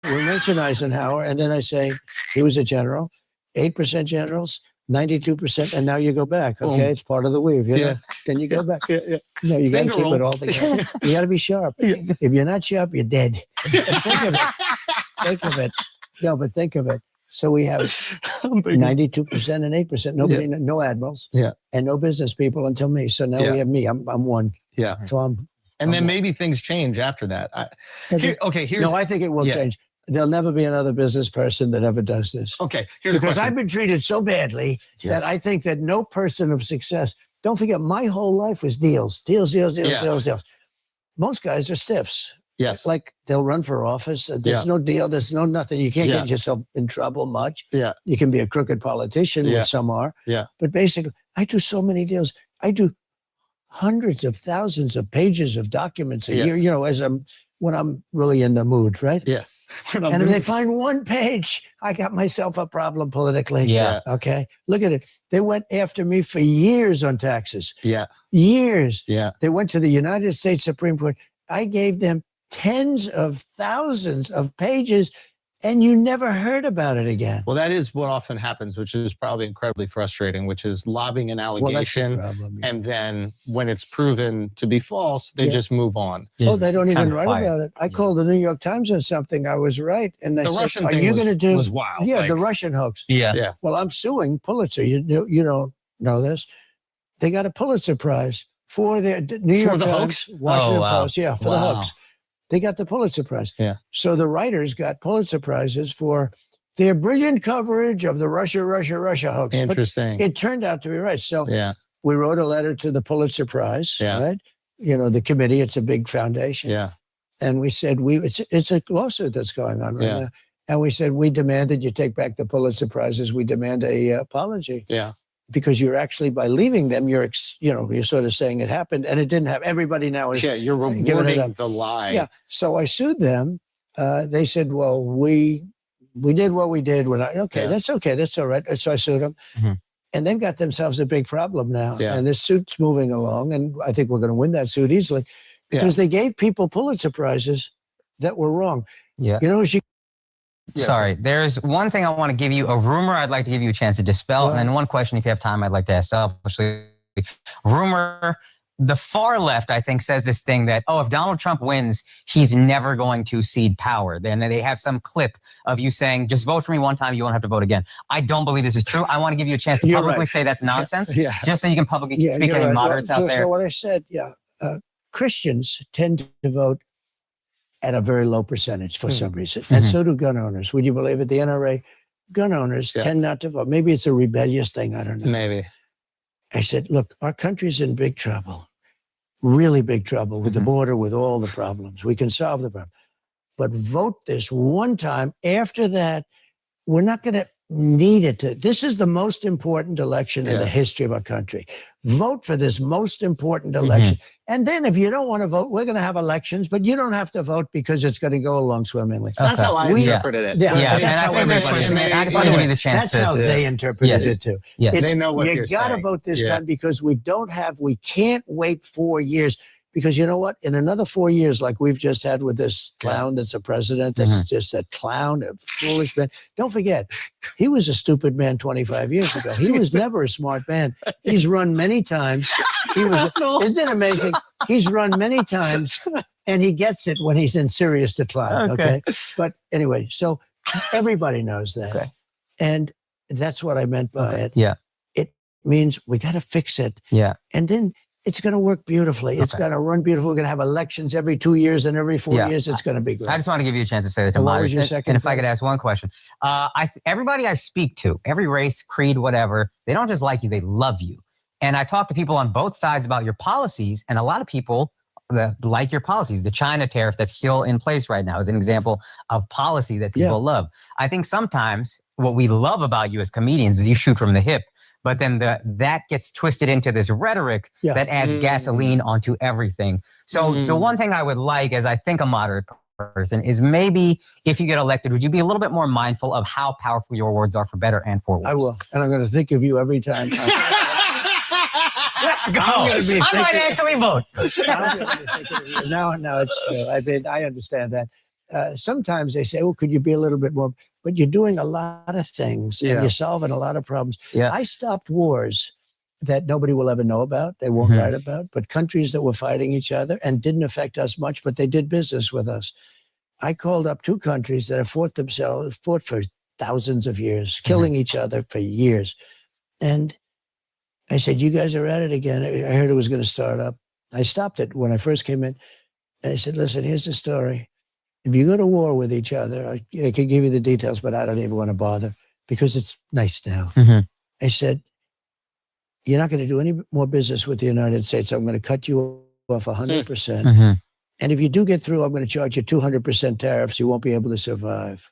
S15: We mention Eisenhower, and then I say he was a general, 8% generals, 92%, and now you go back. Okay, it's part of the weave. You know? Then you go back. No, you got to keep it all together. You got to be sharp. If you're not sharp, you're dead. Think of it. Think of it. No, but think of it. So we have 92% and 8%. Nobody, no admirals, and no business people until me. So now we have me. I'm one.
S14: Yeah.
S15: So I'm.
S14: And then maybe things change after that. Here's
S15: No, I think it will change. There'll never be another business person that ever does this.
S14: Okay, here's a
S15: because
S14: question.
S15: I've been treated so badly that I think that no person of success. Don't forget, my whole life was deals. Most guys are stiffs.
S14: Yes.
S15: Like they'll run for office. There's no deal. There's no nothing. You can't get yourself in trouble much.
S14: Yeah.
S15: You can be a crooked politician, which some are.
S14: Yeah.
S15: But basically, I do so many deals. I do hundreds of thousands of pages of documents a year, you know, when I'm really in the mood, right?
S14: Yeah.
S15: And if they find one page, I got myself a problem politically.
S16: Yeah.
S15: Okay. Look at it. They went after me for years on taxes.
S14: Yeah.
S15: Years.
S14: Yeah.
S15: They went to the United States Supreme Court. I gave them tens of thousands of pages, and you never heard about it again.
S14: Well, that is what often happens, which is probably incredibly frustrating, which is lobbing an allegation. And then when it's proven to be false, they just move on.
S15: Oh, they don't even write about it. I called the New York Times on something. I was right. And they
S14: The
S15: said,
S14: Russian
S15: are
S14: thing
S15: you going to do?
S14: was wild.
S15: Yeah,
S14: Like-
S15: the Russian hoax.
S16: Yeah.
S15: Well, I'm suing Pulitzer. You don't know this. They got a Pulitzer Prize for their New York
S14: the
S15: Times,
S14: hoax?
S15: Washington
S16: wow.
S15: Post. Yeah, for the hoax. They got the Pulitzer Prize.
S14: Yeah.
S15: So the writers got Pulitzer Prizes for their brilliant coverage of the Russia hoax. But
S14: Interesting.
S15: it turned out to be right. So
S14: Yeah.
S15: we wrote a letter to the Pulitzer Prize, right? You know, the committee, it's a big foundation.
S14: Yeah.
S15: And we said, it's a lawsuit that's going on right now. And we said, we demand that you take back the Pulitzer Prizes. We demand a apology.
S14: Yeah.
S15: Because you're actually, by leaving them, you're sort of saying it happened and it didn't happen. Everybody now is
S14: You're
S15: giving it
S14: rewarding
S15: up.
S14: the lie.
S15: Yeah. So I sued them. They said, well, we did what we did. That's okay. That's all right. So I sued them.
S16: Mm-hmm.
S15: And they've got themselves a big problem now.
S14: Yeah.
S15: And this suit's moving along. And I think we're going to win that suit easily because they gave people Pulitzer Prizes that were wrong.
S16: Yeah.
S15: You know,
S16: Sorry, there's one thing I want to give you, a rumor I'd like to give you a chance to dispel, and then one question, if you have time, I'd like to ask selfishly. Rumor, the far left, I think, says this thing that, if Donald Trump wins, he's never going to cede power. Then they have some clip of you saying, just vote for me one time, you won't have to vote again. I don't believe this is true. I want to give you a chance to publicly say that's nonsense, just so you can publicly speak to any moderates out there.
S15: So what I said, Christians tend to vote at a very low percentage for some reason. And so do gun owners. Would you believe it? The NRA, gun owners tend not to vote. Maybe it's a rebellious thing. I don't know.
S14: Maybe.
S15: I said, look, our country's in big trouble, really big trouble with the border, with all the problems. We can solve the problem. But vote this one time. After that, we're not going to need it to. This is the most important election in the history of our country. Vote for this most important election. And then if you don't want to vote, we're going to have elections, but you don't have to vote because it's going to go along swimmingly.
S14: That's how I interpreted it.
S15: That's how they interpreted it too.
S16: Yes.
S14: They know what
S15: you
S14: you're
S15: got to
S14: saying.
S15: vote this time because we can't wait 4 years. Because you know what? In another 4 years, like we've just had with this clown that's a president, that's just a clown, a foolish man. Don't forget, he was a stupid man 25 years ago. He was never a smart man. He's run many times. Isn't it amazing? He's run many times, and he gets it when he's in serious decline. Okay. But anyway, so everybody knows that.
S16: Okay.
S15: And that's what I meant by it.
S16: Yeah.
S15: It means we got to fix it.
S16: Yeah.
S15: And then it's going to work beautifully. It's going to run beautiful. We're going to have elections every 2 years and every 4 years. It's going to be great.
S16: I just want to give you a chance to say that to
S15: And what was
S16: moderates.
S15: your second
S16: And if I
S15: thing?
S16: could ask one question. Everybody I speak to, every race, creed, whatever, they don't just like you, they love you. And I talk to people on both sides about your policies, and a lot of people that like your policies. The China tariff that's still in place right now is an example of policy that people love. I think sometimes what we love about you as comedians is you shoot from the hip. But then that gets twisted into this rhetoric that adds gasoline onto everything. So the one thing I would like, as I think a moderate person, is maybe if you get elected, would you be a little bit more mindful of how powerful your words are for better and for worse?
S15: I will. And I'm going to think of you every time.
S16: Let's go. I might actually vote.
S15: No, it's true. I understand that. Sometimes they say, could you be a little bit more? But you're doing a lot of things and you're solving a lot of problems.
S16: Yeah.
S15: I stopped wars that nobody will ever know about. They won't write about, but countries that were fighting each other and didn't affect us much, but they did business with us. I called up 2 countries that have fought for thousands of years, killing each other for years. And I said, you guys are at it again. I heard it was going to start up. I stopped it when I first came in. And I said, listen, here's the story. if you go to war with each other, I could give you the details, but I don't even want to bother because it's nice now. I said, you're not going to do any more business with the United States. I'm going to cut you off 100%. And if you do get through, I'm going to charge you 200% tariffs. You won't be able to survive.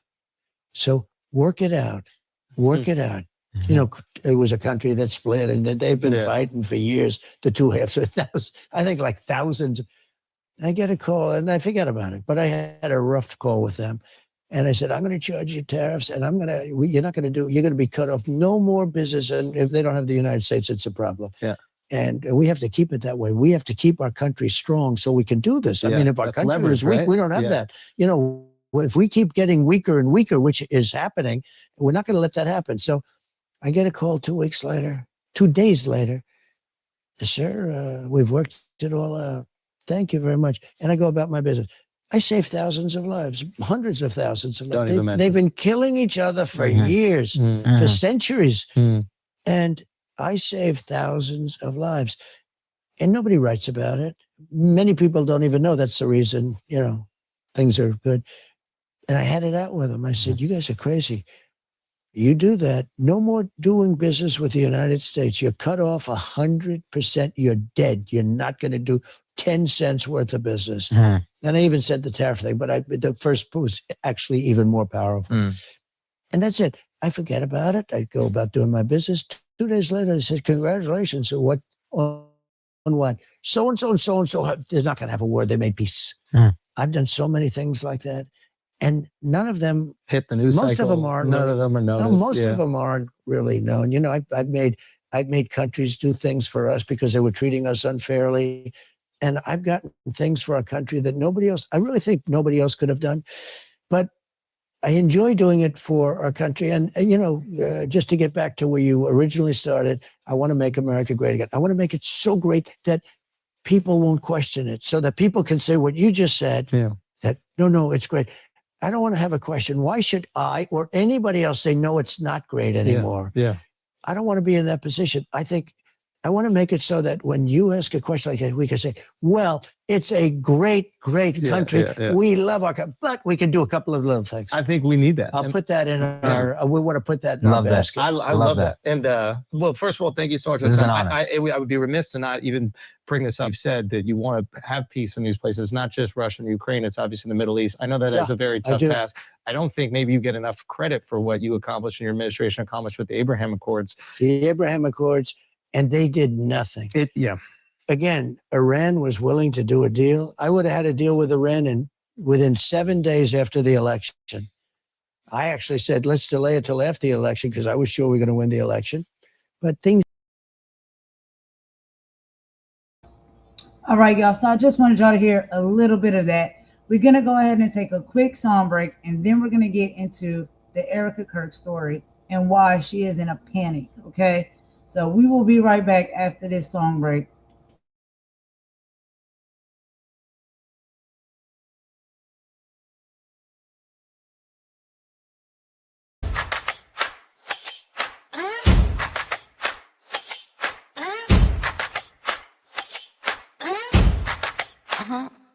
S15: So work it out. Work it out. You know, it was a country that split and they've been fighting for years, the two halves. So that was, I think, like thousands. I get a call and I forget about it, but I had a rough call with them. And I said, I'm going to charge you tariffs and you're going to be cut off. No more business. And if they don't have the United States, it's a problem.
S14: Yeah.
S15: And we have to keep it that way. We have to keep our country strong so we can do this. I mean, if our country is weak, we don't have that. You know, if we keep getting weaker and weaker, which is happening, we're not going to let that happen. So I get a call 2 days later. Sir, we've worked it all out. Thank you very much. And I go about my business. I saved thousands of lives, hundreds of thousands of lives. They've been killing each other for years, for centuries. And I saved thousands of lives. And nobody writes about it. Many people don't even know that's the reason, you know, things are good. And I had it out with them. I said, you guys are crazy. You do that, no more doing business with the United States. You're cut off 100%. You're dead. You're not going to do 10 cents worth of business. And I even said the tariff thing, but the first was actually even more powerful. And that's it. I forget about it. I go about doing my business. 2 days later, I said, congratulations. So what, on what? So-and-so and so-and-so, they're not going to have a war. They made peace. I've done so many things like that. And none of them
S14: hit the news
S15: most
S14: cycle.
S15: Of them aren't.
S14: None of them are noticed.
S15: No, most of them aren't really known. You know, I've made countries do things for us because they were treating us unfairly. And I've gotten things for our country that nobody else, I really think nobody else could have done. But I enjoy doing it for our country. And you know, just to get back to where you originally started, I want to make America great again. I want to make it so great that people won't question it, so that people can say what you just said, that, no, it's great. I don't want to have a question. Why should I or anybody else say, no, it's not great anymore? I don't want to be in that position. I think I want to make it so that when you ask a question like that, we can say, well, it's a great, great country. We love our country, but we can do a couple of little things.
S14: I think we need that.
S15: I'll put that in our, we want to put that in our basket.
S14: I love that. And well, first of all, thank you so much.
S16: This is an honor.
S14: I would be remiss to not even bring this up. You've said that you want to have peace in these places, not just Russia and Ukraine. It's obviously the Middle East. I know that is a very tough task. I don't think maybe you get enough credit for what you accomplished and your administration accomplished with the Abraham Accords.
S15: The Abraham Accords, and they did nothing. Again, Iran was willing to do a deal. I would have had a deal with Iran within 7 days after the election. I actually said, let's delay it till after the election because I was sure we were going to win the election. But things.
S2: All right, y'all. So I just wanted y'all to hear a little bit of that. We're going to go ahead and take a quick song break, and then we're going to get into the Erika Kirk story and why she is in a panic, okay? So we will be right back after this song break.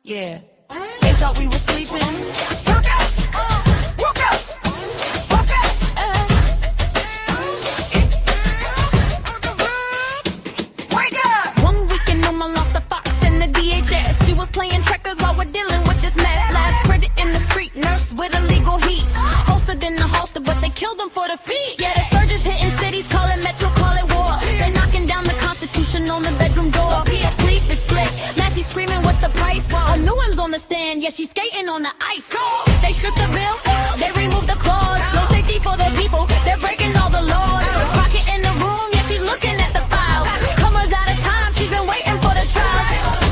S1: Yeah. They thought we were sleeping. Woke up! Woke up! Woke up! Wake up! 1 week and Numa lost a fox in the DHS. She was playing checkers while we're dealing with this mess. Last credit in the street, nurse with illegal heat. Hosted in the holster, but they killed them for the feet. Yeah, the surges hitting cities, call it metro, call it war. They knocking down the Constitution on the bedroom door. Bleep is split. Massey screaming, what's the price? A new one's on the stand, yeah, she's skating on the ice. They stripped the bill, they removed the clause. No safety for the people, they're breaking all the laws. Rocket in the room, yeah, she's looking at the files. Comers out of time, she's been waiting for the trial.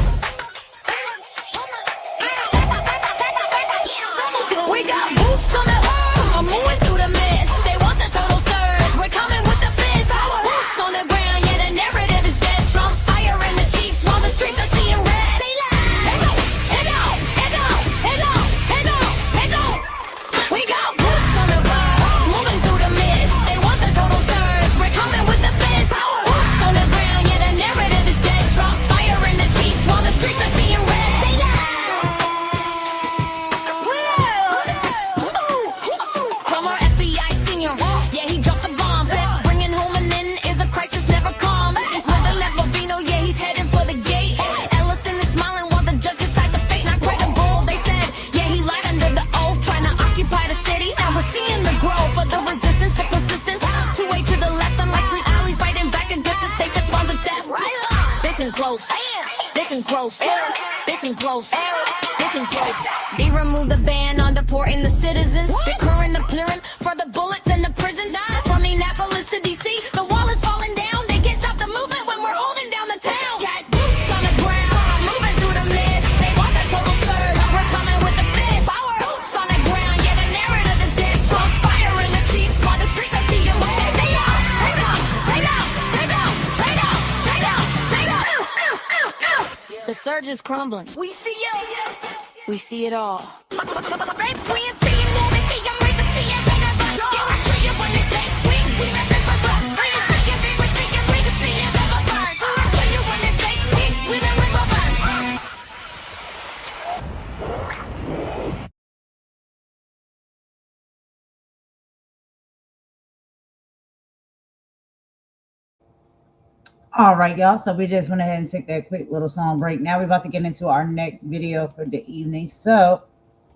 S1: We got boots on the earth, I'm moving through the mist. They want the total surge, we're coming with the fist. Boots on the ground, yeah, the narrative is dead. Trump firing the chiefs while the streets are seeing red. Stay live. We got boots on the ground, moving through the mist. They want the total surge, we're coming with the fist. Boots on the ground, yeah, the narrative is dead. Trump firing the chiefs while the streets are seeing red. Stay live. Listen close. Listen close. Listen close. Listen close. They removed the ban on deporting the citizens. They're current clearing for the bullets in the prisons. From Indianapolis to D.C., the wall is falling down. They can't stop the movement when we're holding down the town. Got boots on the ground, moving through the mist. They want the total surge. We're coming with the fist. Power. Boots on the ground, yeah, the narrative is dead. Trump firing the chiefs while the streets are seeing red. Stay down, lay down, lay down, lay down, lay down, lay down, lay down. The surge is crumbling. We see you. We see it all.
S2: All right, y'all. So we just went ahead and took that quick little song break. Now we're about to get into our next video for the evening. So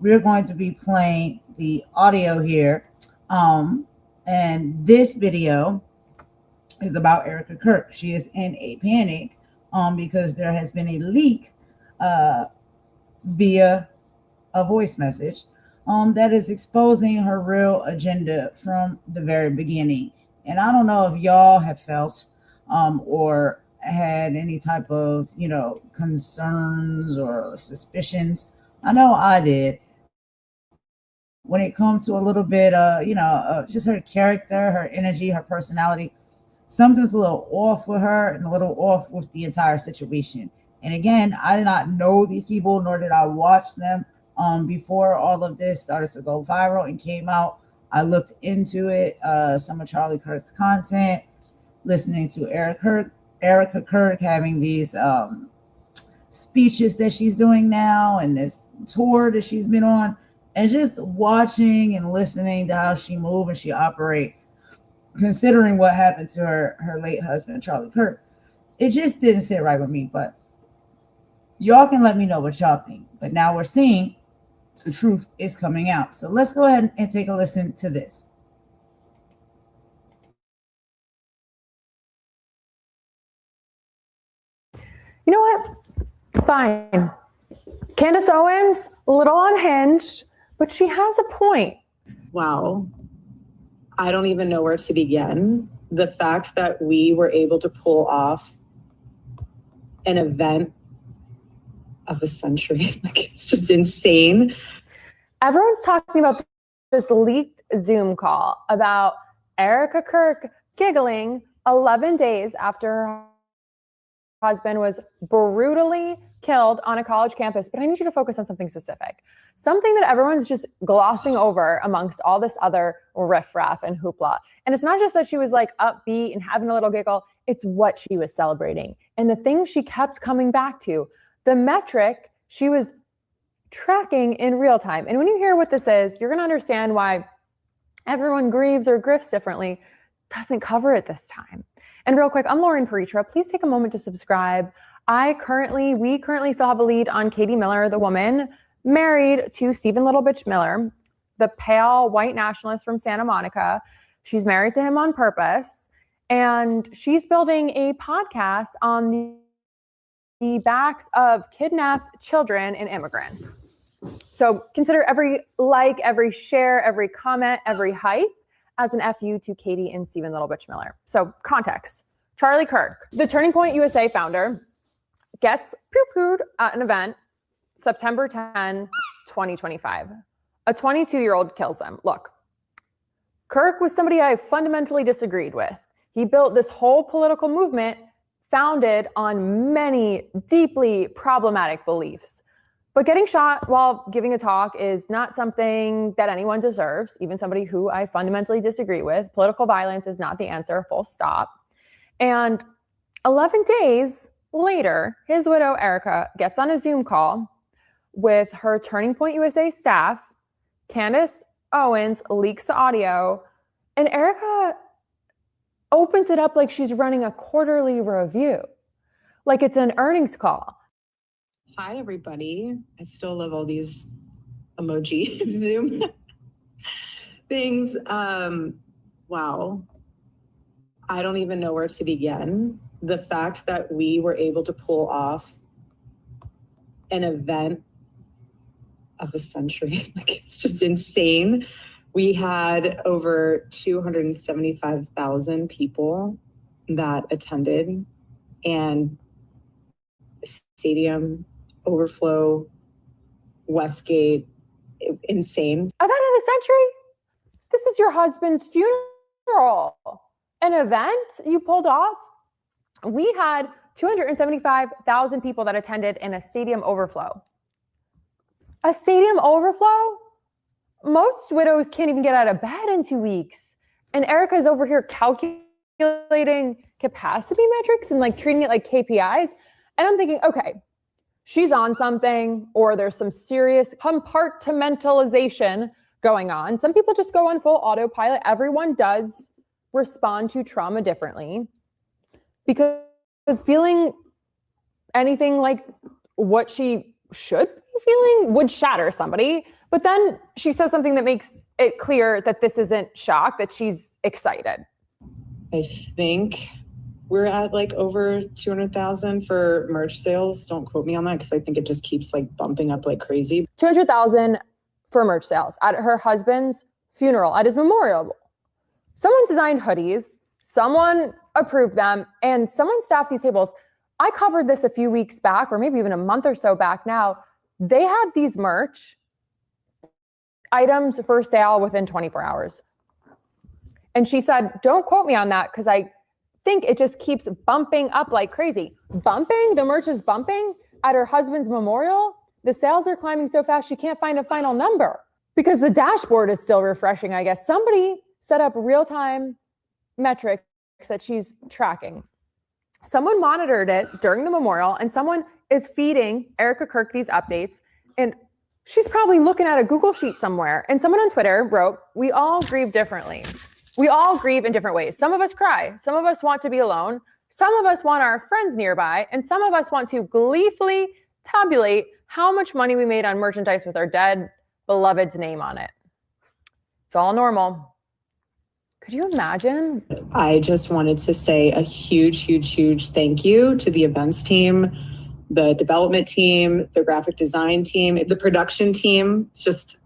S2: we're going to be playing the audio here. And this video is about Erika Kirk. She is in a panic because there has been a leak via a voice message that is exposing her real agenda from the very beginning. And I don't know if y'all have felt or had any type of, concerns or suspicions. I know I did. When it comes to a little bit, just her character, her energy, her personality, something's a little off with her and a little off with the entire situation. And again, I did not know these people, nor did I watch them before all of this started to go viral and came out. I looked into it, some of Charlie Kirk's content, listening to Erika Kirk having these speeches that she's doing now and this tour that she's been on, and just watching and listening to how she moves and she operates, considering what happened to her late husband, Charlie Kirk. It just didn't sit right with me, but y'all can let me know what y'all think. But now we're seeing the truth is coming out. So let's go ahead and take a listen to this.
S17: You know what? Fine. Candace Owens, a little unhinged, but she has a point.
S18: Wow. I don't even know where to begin. The fact that we were able to pull off an event of a century, it's just insane.
S17: Everyone's talking about this leaked Zoom call about Erika Kirk giggling 11 days after her husband was brutally killed on a college campus. But I need you to focus on something specific, something that everyone's just glossing over amongst all this other riffraff and hoopla. And it's not just that she was upbeat and having a little giggle, it's what she was celebrating. And the thing she kept coming back to, the metric she was tracking in real time. And when you hear what this is, you're going to understand why everyone grieves or grifts differently. Doesn't cover it this time. And real quick, I'm Lauren Paritra. Please take a moment to subscribe. We currently still have a lead on Katie Miller, the woman married to Stephen Little Bitch Miller, the pale white nationalist from Santa Monica. She's married to him on purpose. And she's building a podcast on the backs of kidnapped children and immigrants. So consider every like, every share, every comment, every hype as an FU to Katie and Stephen Little Bitch Miller. So context, Charlie Kirk, the Turning Point USA founder, gets poo-pooed at an event September 10, 2025. A 22-year-old kills him. Look, Kirk was somebody I fundamentally disagreed with. He built this whole political movement founded on many deeply problematic beliefs. But getting shot while giving a talk is not something that anyone deserves, even somebody who I fundamentally disagree with. Political violence is not the answer, full stop. And 11 days later, his widow, Erika, gets on a Zoom call with her Turning Point USA staff. Candace Owens leaks the audio, and Erika opens it up like she's running a quarterly review, like it's an earnings call.
S18: Hi, everybody. I still love all these emoji Zoom things. Wow. I don't even know where to begin. the fact that we were able to pull off an event of a century, like it's just insane. We had over 275,000 people that attended, and stadium overflow, Westgate, insane.
S17: Event of the century? This is your husband's funeral. An event you pulled off? We had 275,000 people that attended in a stadium overflow. A stadium overflow? Most widows can't even get out of bed in 2 weeks. And Erika's over here calculating capacity metrics and like treating it like KPIs. And I'm thinking, okay, she's on something, or there's some serious compartmentalization going on. Some people just go on full autopilot. Everyone does respond to trauma differently, because feeling anything like what she should be feeling would shatter somebody. But then she says something that makes it clear that this isn't shock, that she's excited.
S18: I think we're at like over 200,000 for merch sales. Don't quote me on that, because I think it just keeps like bumping up like crazy.
S17: 200,000 for merch sales at her husband's funeral, at his memorial. Someone designed hoodies, someone approved them, and someone staffed these tables. I covered this a few weeks back, or maybe even a month or so back now. They had these merch items for sale within 24 hours. And she said, don't quote me on that, because I think it just keeps bumping up like crazy. Bumping? The merch is bumping at her husband's memorial? The sales are climbing so fast she can't find a final number, because the dashboard is still refreshing, I guess. Somebody set up real-time metrics that she's tracking. Someone monitored it during the memorial, and someone is feeding Erika Kirk these updates, and she's probably looking at a Google sheet somewhere. And someone on Twitter wrote, we all grieve differently. We all grieve in different ways. Some of us cry. Some of us want to be alone. Some of us want our friends nearby. And some of us want to gleefully tabulate how much money we made on merchandise with our dead beloved's name on it. It's all normal. Could you imagine?
S18: I just wanted to say a huge, huge, huge thank you to the events team, the development team, the graphic design team, the production team. It's just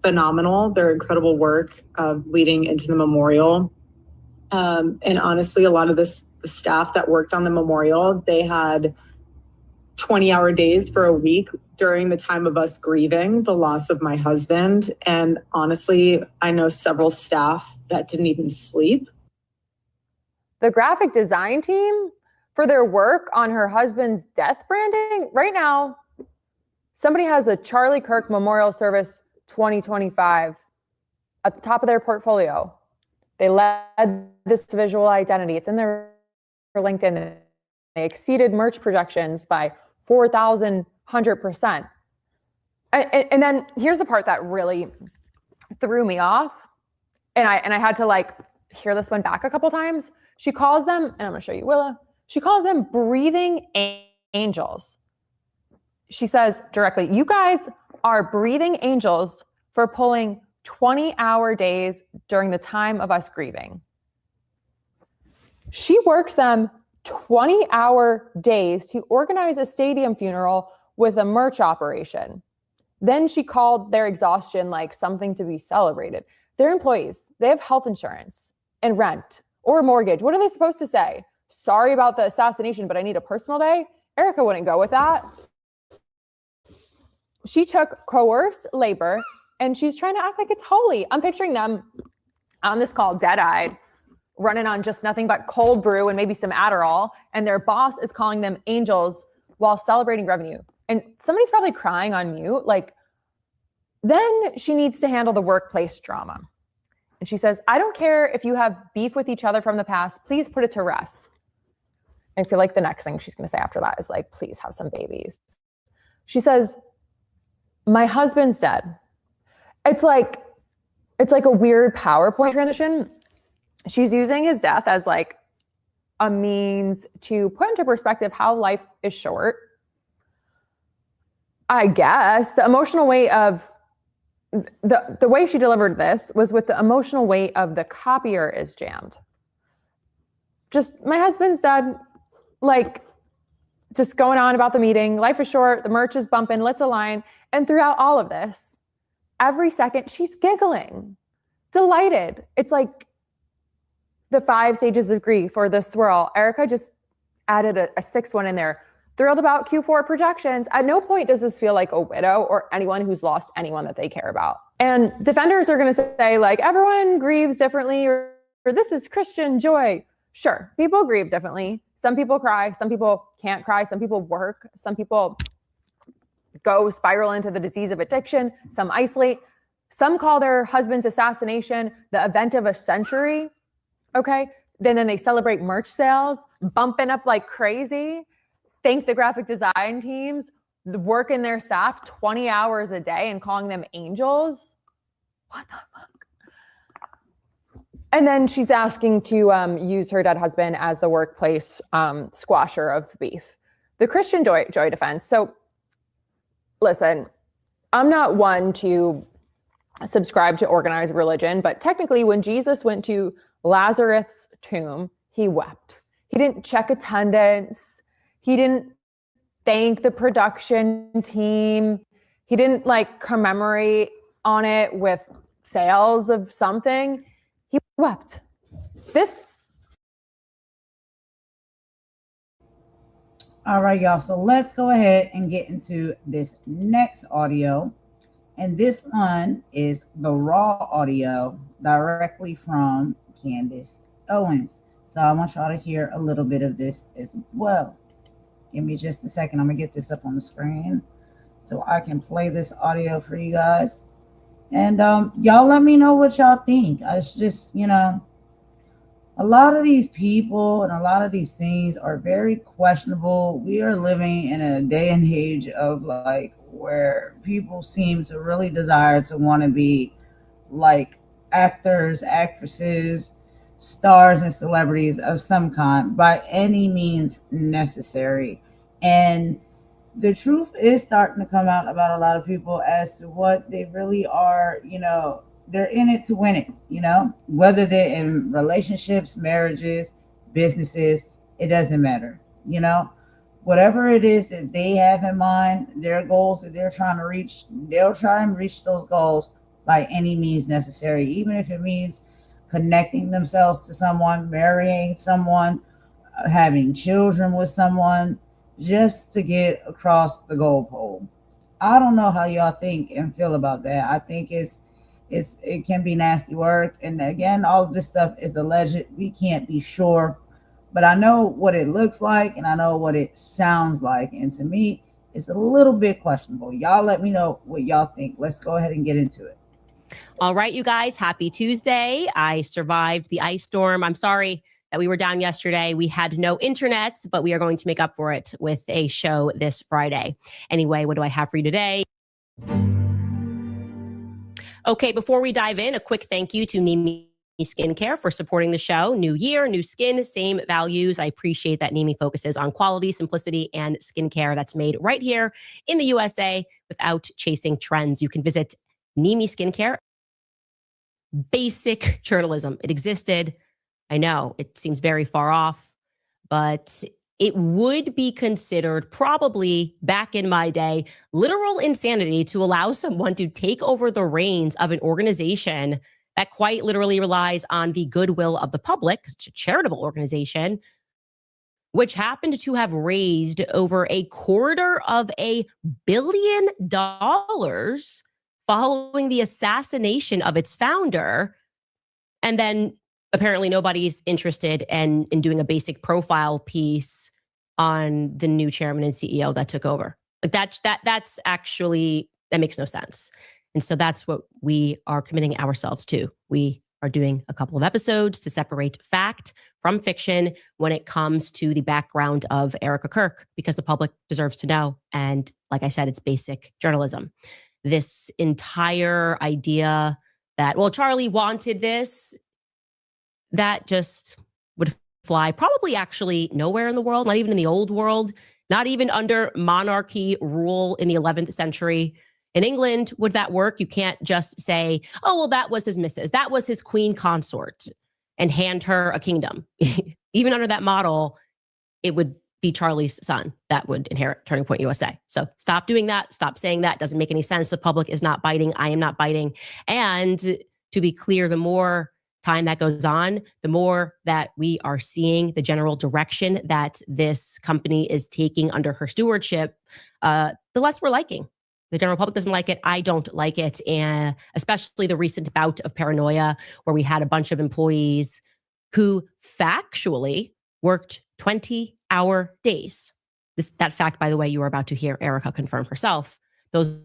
S18: phenomenal. Their incredible work leading into the memorial. And honestly, a lot of the staff that worked on the memorial, they had 20-hour days for a week during the time of us grieving the loss of my husband. And honestly, I know several staff that didn't even sleep.
S17: The graphic design team, for their work on her husband's death branding, right now, somebody has a Charlie Kirk Memorial Service 2025 at the top of their portfolio. They led this visual identity. It's in their LinkedIn. They exceeded merch projections by 4,100%. And then here's the part that really threw me off. And I had to like hear this one back a couple times. She calls them, and I'm gonna show you Willa. She calls them breathing angels. She says directly, you guys are breathing angels for pulling 20-hour days during the time of us grieving. She worked them 20-hour days to organize a stadium funeral with a merch operation. Then she called their exhaustion like something to be celebrated. They're employees. They have health insurance and rent or a mortgage. What are they supposed to say? Sorry about the assassination, but I need a personal day? Erika wouldn't go with that. She took coerced labor and she's trying to act like it's holy. I'm picturing them on this call, dead-eyed, running on just nothing but cold brew and maybe some Adderall, and their boss is calling them angels while celebrating revenue. And somebody's probably crying on mute. Like, then she needs to handle the workplace drama. And she says, I don't care if you have beef with each other from the past, please put it to rest. I feel like the next thing she's going to say after that is like, please have some babies. She says, my husband's dead. It's like a weird PowerPoint transition. She's using his death as like a means to put into perspective how life is short. I guess the emotional weight of the way she delivered this was with the emotional weight of the copier is jammed. Just, my husband's dead. like just going on about the meeting. Life is short. The merch is bumping. Let's align. And throughout all of this, every second she's giggling, delighted. It's like the 5 stages of grief or the swirl. Erika just added a 6th one in there. Thrilled about Q4 projections. At no point does this feel like a widow or anyone who's lost anyone that they care about. And defenders are going to say, like, everyone grieves differently, or this is Christian joy. Sure, people grieve differently. Some people cry. Some people can't cry. Some people work. Some people go spiral into the disease of addiction. Some isolate. Some call their husband's assassination the event of a century. Okay. Then they celebrate merch sales, bumping up like crazy. Thank the graphic design teams, working their staff 20 hours a day and calling them angels. What the fuck? And then she's asking to use her dead husband as the workplace squasher of beef. The Christian joy defense. So listen, I'm not one to subscribe to organized religion, but technically when Jesus went to Lazarus' tomb, he wept. He didn't check attendance. He didn't thank the production team. He didn't like commemorate on it with sales of something. He wept.
S2: All right, y'all. So let's go ahead and get into this next audio. And this one is the raw audio directly from Candace Owens. So I want y'all to hear a little bit of this as well. Give me just a second. I'm going to get this up on the screen so I can play this audio for you guys. And y'all let me know what y'all think. It's just, a lot of these people and a lot of these things are very questionable. We are living in a day and age of like where people seem to really desire to want to be like actors, actresses, stars, and celebrities of some kind by any means necessary. And the truth is starting to come out about a lot of people as to what they really are. They're in it to win it, whether they're in relationships, marriages, businesses, it doesn't matter. Whatever it is that they have in mind, their goals that they're trying to reach, they'll try and reach those goals by any means necessary, even if it means connecting themselves to someone, marrying someone, having children with someone, just to get across the goal pole. I don't know how y'all think and feel about that. I think it can be nasty work. And again, all of this stuff is alleged. We can't be sure, but I know what it looks like and I know what it sounds like. And to me, it's a little bit questionable. Y'all let me know what y'all think. Let's go ahead and get into it.
S19: All right, you guys, happy Tuesday. I survived the ice storm. I'm sorry that we were down yesterday. We had no internet, but we are going to make up for it with a show this Friday. Anyway, what do I have for you today? Okay, before we dive in, a quick thank you to Nimi Skincare for supporting the show. New year, new skin, same values. I appreciate that Nimi focuses on quality, simplicity, and skincare that's made right here in the USA without chasing trends. You can visit Nimi Skincare. Basic journalism. It existed. I know it seems very far off, but it would be considered probably back in my day, literal insanity to allow someone to take over the reins of an organization that quite literally relies on the goodwill of the public. It's a charitable organization, which happened to have raised over $250 million following the assassination of its founder. And then apparently nobody's interested in doing a basic profile piece on the new chairman and CEO that took over. Like that's actually, that makes no sense. And so that's what we are committing ourselves to. We are doing a couple of episodes to separate fact from fiction when it comes to the background of Erika Kirk, because the public deserves to know. And like I said, it's basic journalism. This entire idea that, well, Charlie wanted this, that just would fly probably actually nowhere in the world, not even in the old world, not even under monarchy rule in the 11th century. In England, would that work? You can't just say, oh, well, that was his missus, that was his queen consort, and hand her a kingdom. Even under that model, it would be Charlie's son that would inherit Turning Point USA. So stop doing that. Stop saying that. Doesn't make any sense. The public is not biting. I am not biting. And to be clear, the more time that goes on, the more that we are seeing the general direction that this company is taking under her stewardship, the less we're liking. The general public doesn't like it. I don't like it. And especially the recent bout of paranoia where we had a bunch of employees who factually worked 20-hour days. That fact, by the way, you are about to hear Erika confirm herself. Those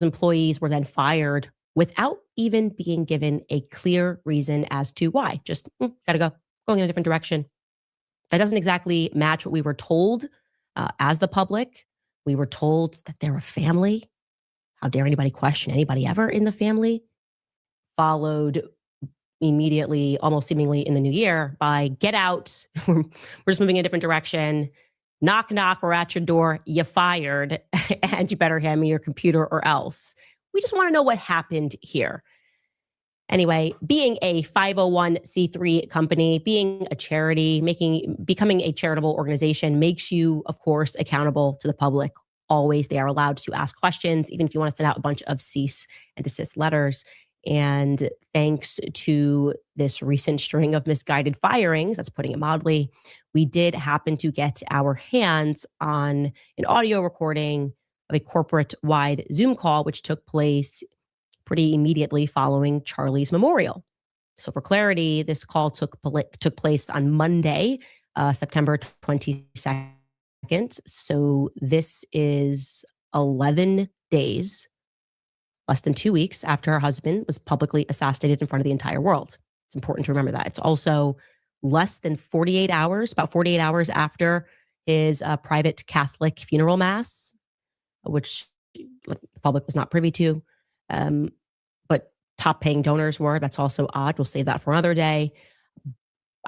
S19: employees were then fired without even being given a clear reason as to why. Just gotta go, going in a different direction. That doesn't exactly match what we were told as the public. We were told that they're a family. How dare anybody question anybody ever in the family? Followed immediately, almost seemingly in the new year, by get out. We're just moving in a different direction. Knock, knock, we're at your door. You fired, and you better hand me your computer or else. We just want to know what happened here. Anyway, being a 501c3 company, being a charity, becoming a charitable organization makes you, of course, accountable to the public. Always, they are allowed to ask questions, even if you want to send out a bunch of cease and desist letters. And thanks to this recent string of misguided firings, that's putting it mildly, we did happen to get our hands on an audio recording of a corporate-wide Zoom call, which took place pretty immediately following Charlie's memorial. So for clarity, this call took place on Monday, September 22nd. So this is 11 days, less than 2 weeks after her husband was publicly assassinated in front of the entire world. It's important to remember that. It's also less than 48 hours, about 48 hours after his private Catholic funeral mass, which the public was not privy to. But top paying donors were. That's also odd. We'll save that for another day.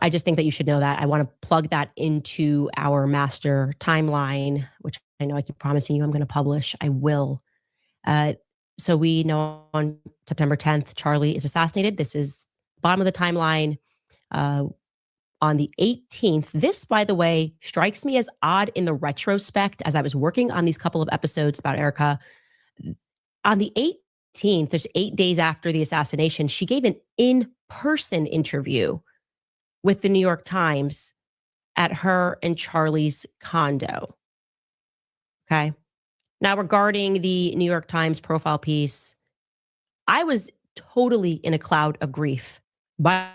S19: I just think that you should know that. I want to plug that into our master timeline, which I know I keep promising you I'm going to publish. I will. So we know on September 10th, Charlie is assassinated. This is bottom of the timeline. On the 18th, this, by the way, strikes me as odd in the retrospect as I was working on these couple of episodes about Erika. On the 18th, there's 8 days after the assassination, she gave an in-person interview with the New York Times at her and Charlie's condo. Okay. Now, regarding the New York Times profile piece, I was totally in a cloud of grief by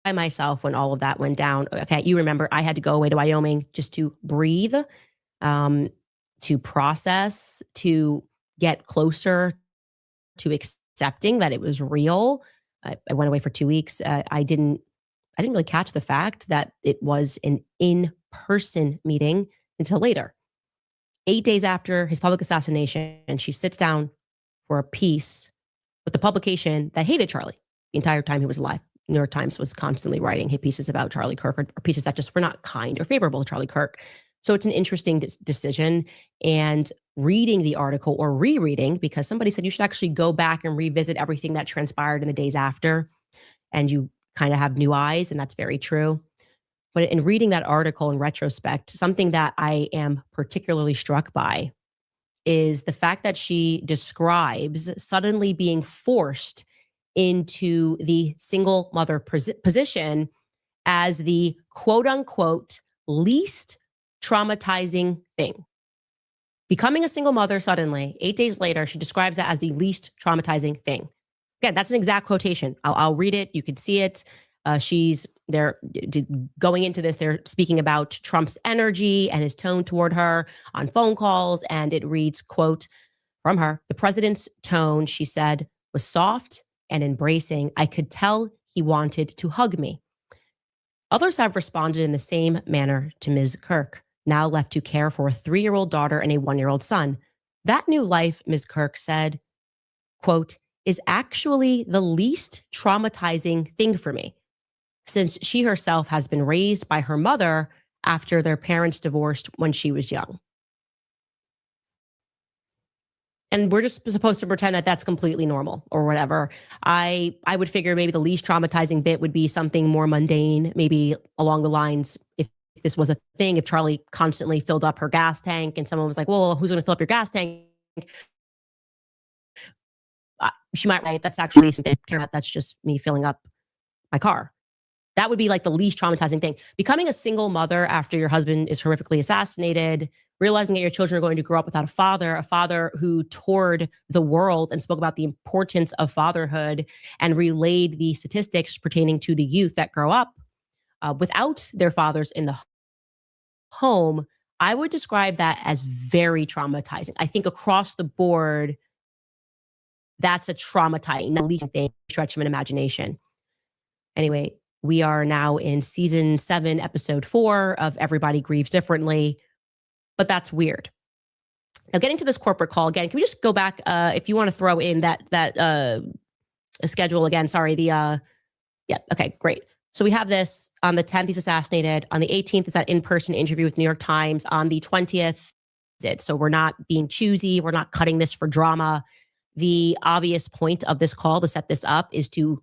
S19: myself when all of that went down. Okay, you remember I had to go away to Wyoming just to breathe, to process, to get closer to accepting that it was real. I went away for 2 weeks. I didn't really catch the fact that it was an in-person meeting until later. 8 days after his public assassination, and she sits down for a piece with the publication that hated Charlie the entire time he was alive. New York Times was constantly writing hit pieces about Charlie Kirk, or pieces that just were not kind or favorable to Charlie Kirk. So it's an interesting decision. And reading the article, or rereading, because somebody said you should actually go back and revisit everything that transpired in the days after, and you kind of have new eyes, and that's very true. But in reading that article in retrospect, something that I am particularly struck by is the fact that she describes suddenly being forced into the single mother position as the quote unquote least traumatizing thing. Becoming a single mother suddenly, 8 days later, she describes that as the least traumatizing thing. Again, that's an exact quotation. I'll read it. You can see it. They're going into this, they're speaking about Trump's energy and his tone toward her on phone calls. And it reads, quote, from her, "The president's tone," she said, "was soft and embracing. I could tell he wanted to hug me." Others have responded in the same manner to Ms. Kirk, now left to care for a 3-year-old daughter and a 1-year-old son. "That new life," Ms. Kirk said, quote, "is actually the least traumatizing thing for me, since she herself has been raised by her mother after their parents divorced when she was young." And we're just supposed to pretend that that's completely normal or whatever. I would figure maybe the least traumatizing bit would be something more mundane, maybe along the lines, if this was a thing, if Charlie constantly filled up her gas tank and someone was like, well, who's going to fill up your gas tank? She might write, that's actually, that's just me filling up my car. That would be like the least traumatizing thing. Becoming a single mother after your husband is horrifically assassinated, realizing that your children are going to grow up without a father who toured the world and spoke about the importance of fatherhood and relayed the statistics pertaining to the youth that grow up without their fathers in the home. I would describe that as very traumatizing. I think across the board, that's a traumatizing, not least thing, stretch of an imagination. Anyway, we are now in season 7, episode 4 of Everybody Grieves Differently, but that's weird. Now, getting to this corporate call again, can we just go back? If you want to throw in that schedule again? Sorry, yeah, okay, great. So we have this on the 10th, he's assassinated. On the 18th, is that in-person interview with New York Times. On the 20th, so we're not being choosy. We're not cutting this for drama. The obvious point of this call to set this up is to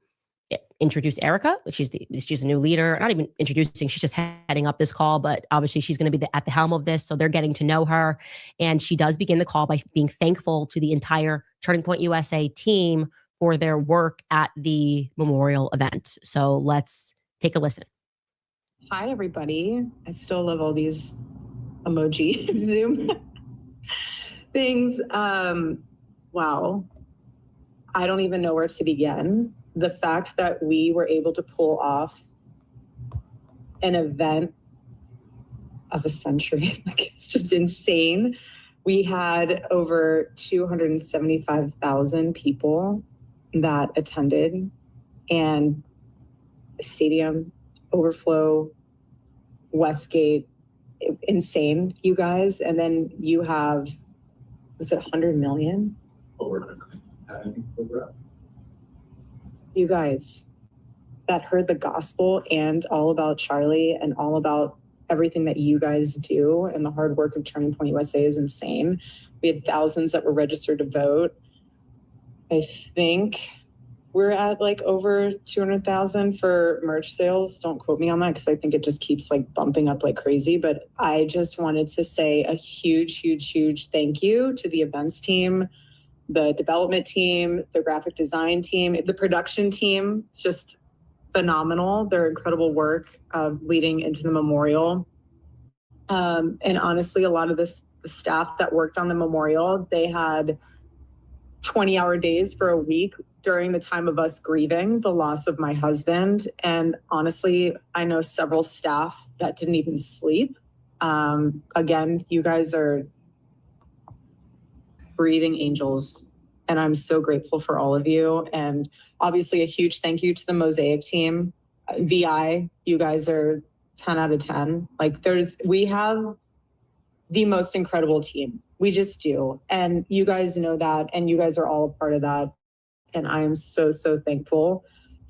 S19: introduce Erika. She's a new leader. Not even introducing, she's just heading up this call, but obviously she's going to be at the helm of this. So they're getting to know her. And she does begin the call by being thankful to the entire Turning Point USA team for their work at the memorial event. So let's take a listen.
S18: Hi, everybody. I still love all these emoji Zoom things. Wow. I don't even know where to begin. The fact that we were able to pull off an event of a century, like it's just insane. We had over 275,000 people that attended, and stadium overflow, Westgate, insane, you guys. And then you have, was it 100 million? You guys that heard the gospel and all about Charlie and all about everything that you guys do, and the hard work of Turning Point USA is insane. We had thousands that were registered to vote. I think we're at like over 200,000 for merch sales. Don't quote me on that because I think it just keeps like bumping up like crazy. But I just wanted to say a huge, huge, huge thank you to the events team, the development team, the graphic design team, the production team. It's just phenomenal. Their incredible work leading into the memorial. And honestly, a lot of the staff that worked on the memorial, they had 20-hour days for a week during the time of us grieving the loss of my husband. And honestly, I know several staff that didn't even sleep. Again, you guys are breathing angels, and I'm so grateful for all of you. And obviously a huge thank you to the Mosaic team. VI, you guys are 10 out of 10. Like we have the most incredible team. We just do. And you guys know that, and you guys are all a part of that. And I am so, so thankful.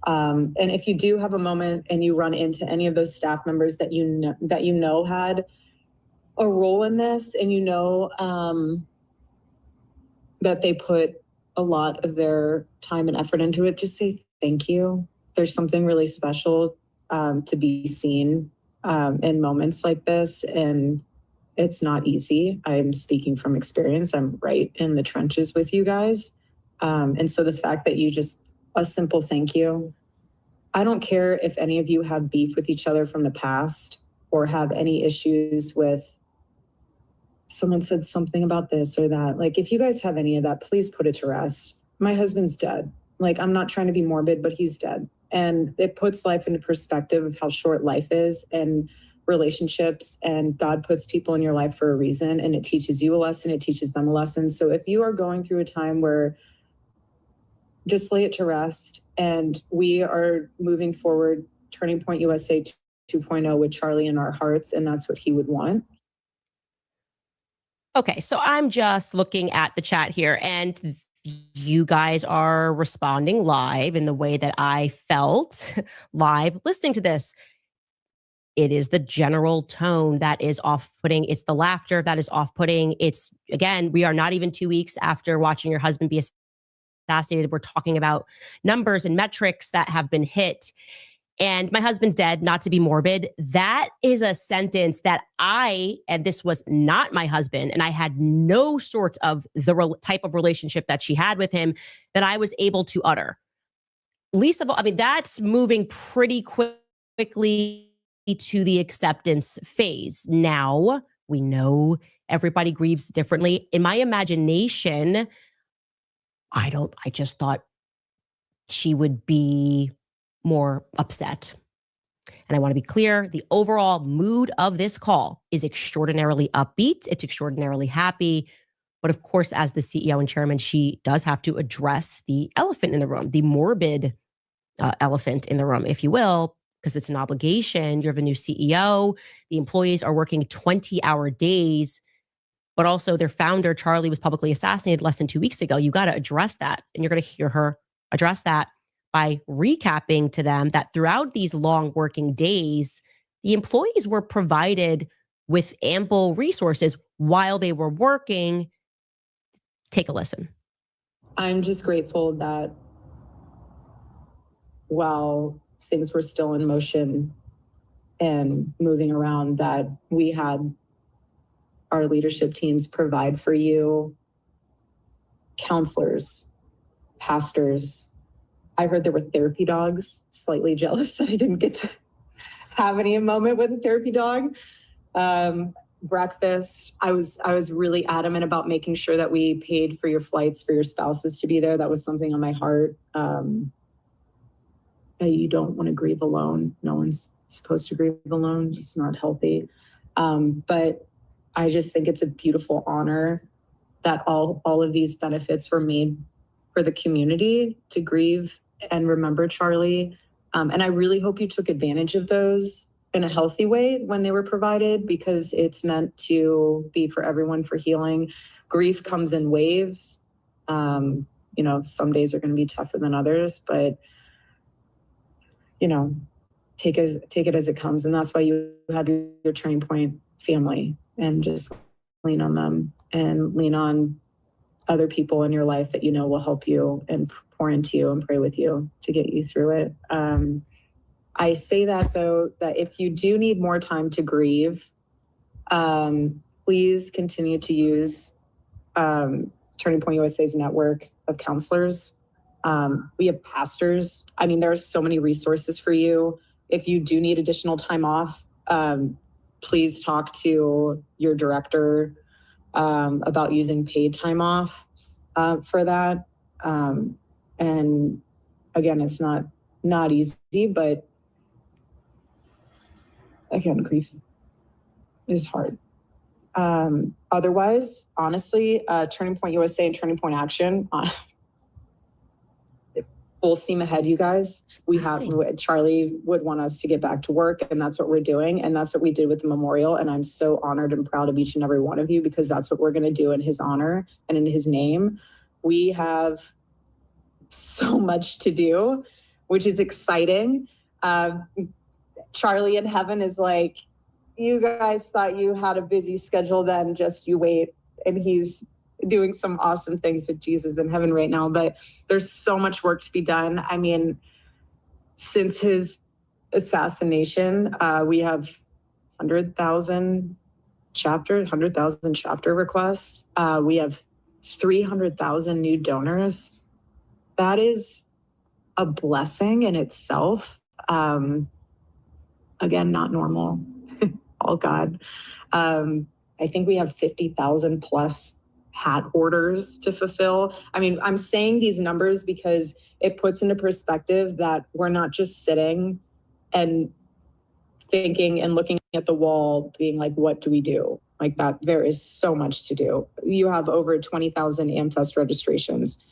S18: And if you do have a moment and you run into any of those staff members that you know had a role in this, and you know that they put a lot of their time and effort into it, just say thank you. There's something really special to be seen in moments like this, and it's not easy. I'm speaking from experience. I'm right in the trenches with you guys. And so the fact that you just, a simple thank you. I don't care if any of you have beef with each other from the past or have any issues with someone said something about this or that. Like, if you guys have any of that, please put it to rest. My husband's dead. Like, I'm not trying to be morbid, but he's dead. And it puts life into perspective of how short life is and relationships, and God puts people in your life for a reason, and it teaches you a lesson, it teaches them a lesson. So if you are going through a time where, just lay it to rest, and we are moving forward, Turning Point USA 2.0 with Charlie in our hearts, and that's what he would want.
S19: Okay, so I'm just looking at the chat here, and you guys are responding live in the way that I felt live listening to this. It is the general tone that is off-putting. It's the laughter that is off-putting. It's, again, we are not even 2 weeks after watching your husband be assassinated. We're talking about numbers and metrics that have been hit. And my husband's dead, not to be morbid. That is a sentence that and this was not my husband, and I had no sort of the type of relationship that she had with him, that I was able to utter. Least of all, I mean, that's moving pretty quickly to the acceptance phase. Now, we know everybody grieves differently. In my imagination, I just thought she would be more upset. And I want to be clear, the overall mood of this call is extraordinarily upbeat. It's extraordinarily happy. But of course, as the CEO and chairman, she does have to address the elephant in the room, the morbid elephant in the room, if you will, because it's an obligation. You have a new CEO. The employees are working 20-hour days, but also their founder, Charlie, was publicly assassinated less than 2 weeks ago. You got to address that. And you're going to hear her address that by recapping to them that throughout these long working days, the employees were provided with ample resources while they were working. Take a listen.
S18: I'm just grateful that while things were still in motion and moving around, that we had our leadership teams provide for you counselors, pastors. I heard there were therapy dogs. Slightly jealous that I didn't get to have any moment with a therapy dog. Breakfast. I was really adamant about making sure that we paid for your flights for your spouses to be there. That was something on my heart. You don't want to grieve alone. No one's supposed to grieve alone. It's not healthy. But I just think it's a beautiful honor that all of these benefits were made for the community to grieve and remember Charlie. And I really hope you took advantage of those in a healthy way when they were provided, because it's meant to be for everyone, for healing. Grief comes in waves. Some days are going to be tougher than others, but take it as it comes. And that's why you have your Turning Point family, and just lean on them and lean on other people in your life that will help you and pour into you and pray with you to get you through it. I say that, though, that if you do need more time to grieve, please continue to use Turning Point USA's network of counselors. We have pastors. I mean, there are so many resources for you. If you do need additional time off, please talk to your director about using paid time off for that. And again, it's not easy, but again, grief is hard. Otherwise, honestly, Turning Point USA and Turning Point Action, full steam ahead, you guys. Charlie would want us to get back to work, and that's what we're doing. And that's what we did with the memorial. And I'm so honored and proud of each and every one of you, because that's what we're going to do in his honor and in his name. We have so much to do, which is exciting. Charlie in heaven is like, you guys thought you had a busy schedule, then just you wait. And he's doing some awesome things with Jesus in heaven right now. But there's so much work to be done. I mean, since his assassination, we have 100,000 chapter requests. We have 300,000 new donors. That is a blessing in itself. Again, not normal. All God. I think we have 50,000 plus hat orders to fulfill. I mean, I'm saying these numbers because it puts into perspective that we're not just sitting and thinking and looking at the wall being like, what do we do? Like that, there is so much to do. You have over 20,000 AmFest registrations.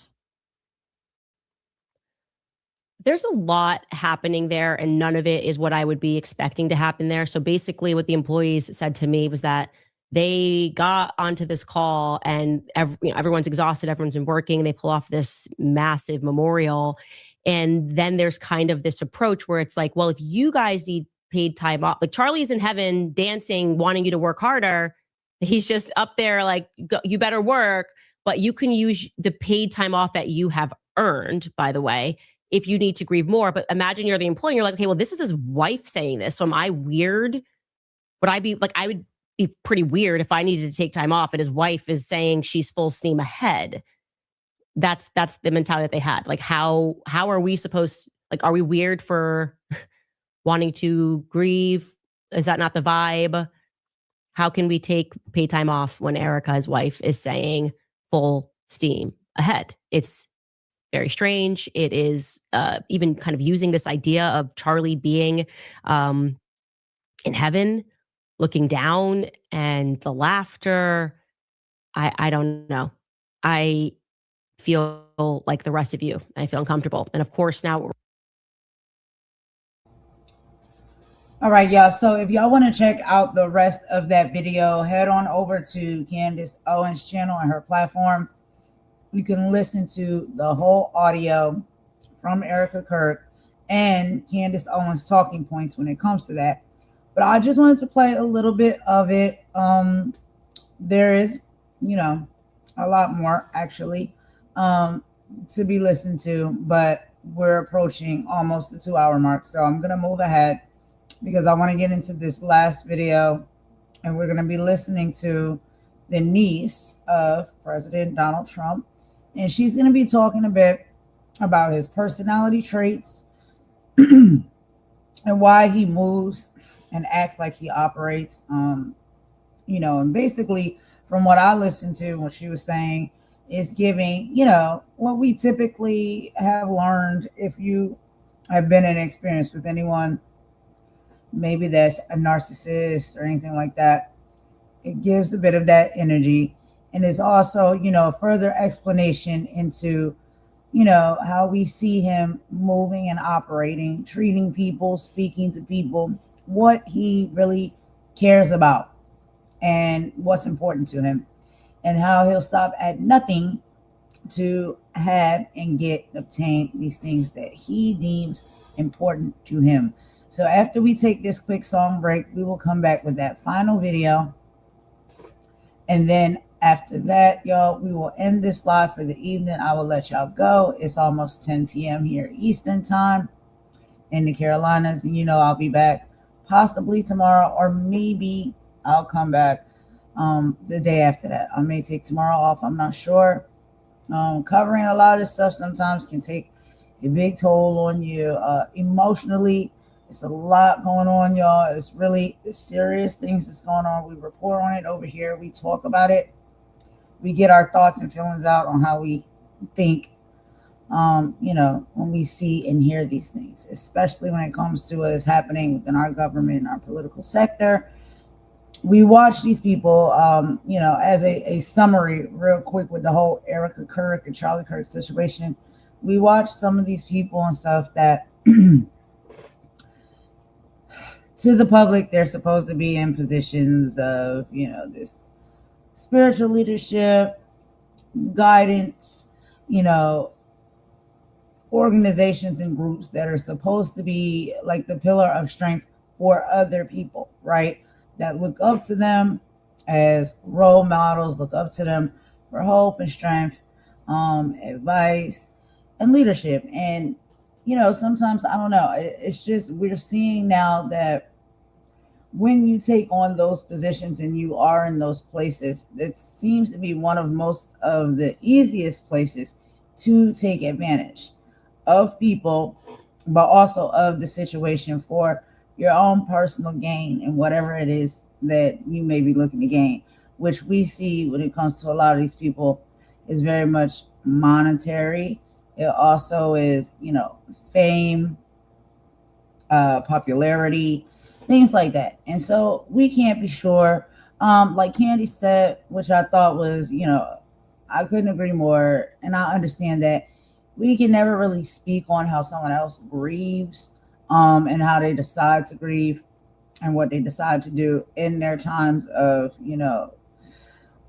S19: There's a lot happening there, and none of it is what I would be expecting to happen there. So basically what the employees said to me was that they got onto this call and everyone's exhausted, everyone's been working, they pull off this massive memorial. And then there's kind of this approach where it's like, well, if you guys need paid time off, like Charlie's in heaven dancing, wanting you to work harder. He's just up there like, you better work, but you can use the paid time off that you have earned, by the way, if you need to grieve more. But imagine you're the employer and you're like, okay, well, this is his wife saying this. So am I weird? Would I be like, I would be pretty weird if I needed to take time off and his wife is saying she's full steam ahead. That's the mentality that they had. Like, how are we supposed, like, are we weird for wanting to grieve? Is that not the vibe? How can we take paid time off when Erika, his wife, is saying full steam ahead? It's very strange. It is even kind of using this idea of Charlie being in heaven, looking down, and the laughter. I don't know. I feel like the rest of you. I feel uncomfortable. And of course, now
S2: all right, y'all. So if y'all want to check out the rest of that video, head on over to Candace Owens' channel and her platform. You can listen to the whole audio from Erika Kirk and Candace Owens' talking points when it comes to that. But I just wanted to play a little bit of it. There is, a lot more actually to be listened to, but we're approaching almost the 2-hour mark. So I'm going to move ahead because I want to get into this last video, and we're going to be listening to the niece of President Donald Trump. And she's going to be talking a bit about his personality traits and why he moves and acts like he operates. And basically from what I listened to, what she was saying is giving, what we typically have learned if you have been in experience with anyone, maybe that's a narcissist or anything like that. It gives a bit of that energy. And it's also, further explanation into, how we see him moving and operating, treating people, speaking to people, what he really cares about and what's important to him, and how he'll stop at nothing to have and obtain these things that he deems important to him. So after we take this quick song break, we will come back with that final video. And then after that, y'all, we will end this live for the evening. I will let y'all go. It's almost 10 p.m. here Eastern time in the Carolinas. And I'll be back possibly tomorrow, or maybe I'll come back the day after that. I may take tomorrow off. I'm not sure. Covering a lot of stuff sometimes can take a big toll on you emotionally. It's a lot going on, y'all. It's really serious things that's going on. We report on it over here. We talk about it. We get our thoughts and feelings out on how we think, when we see and hear these things, especially when it comes to what is happening within our government and our political sector. We watch these people, as a summary real quick with the whole Erika Kirk and Charlie Kirk situation. We watch some of these people and stuff that to the public, they're supposed to be in positions of, this spiritual leadership, guidance, organizations and groups that are supposed to be like the pillar of strength for other people, right? That look up to them as role models, look up to them for hope and strength, advice and leadership. And, sometimes, I don't know, it's just, we're seeing now that when you take on those positions and you are in those places, it seems to be one of most of the easiest places to take advantage of people, but also of the situation for your own personal gain and whatever it is that you may be looking to gain, which we see when it comes to a lot of these people is very much monetary. It also is, fame, popularity, things like that. And so we can't be sure. Like Candy said, which I thought was, I couldn't agree more. And I understand that we can never really speak on how someone else grieves, and how they decide to grieve and what they decide to do in their times of,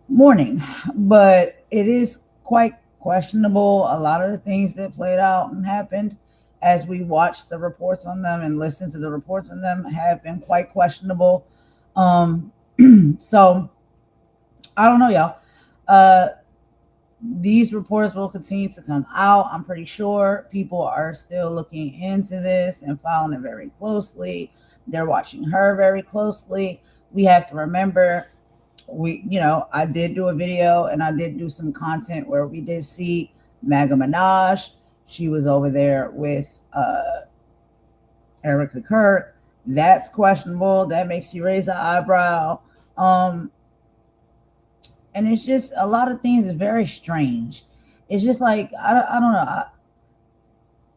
S2: mourning. But it is quite questionable. A lot of the things that played out and happened as we watched the reports on them and listened to the reports on them have been quite questionable. So I don't know, y'all. these reports will continue to come out. I'm pretty sure people are still looking into this and following it very closely. They're watching her very closely. We have to remember, I did do a video and I did do some content where we did see MAGA Minaj. She was over there with Erika Kirk. That's questionable. That makes you raise an eyebrow. And it's just a lot of things is very strange. It's just like, I don't know.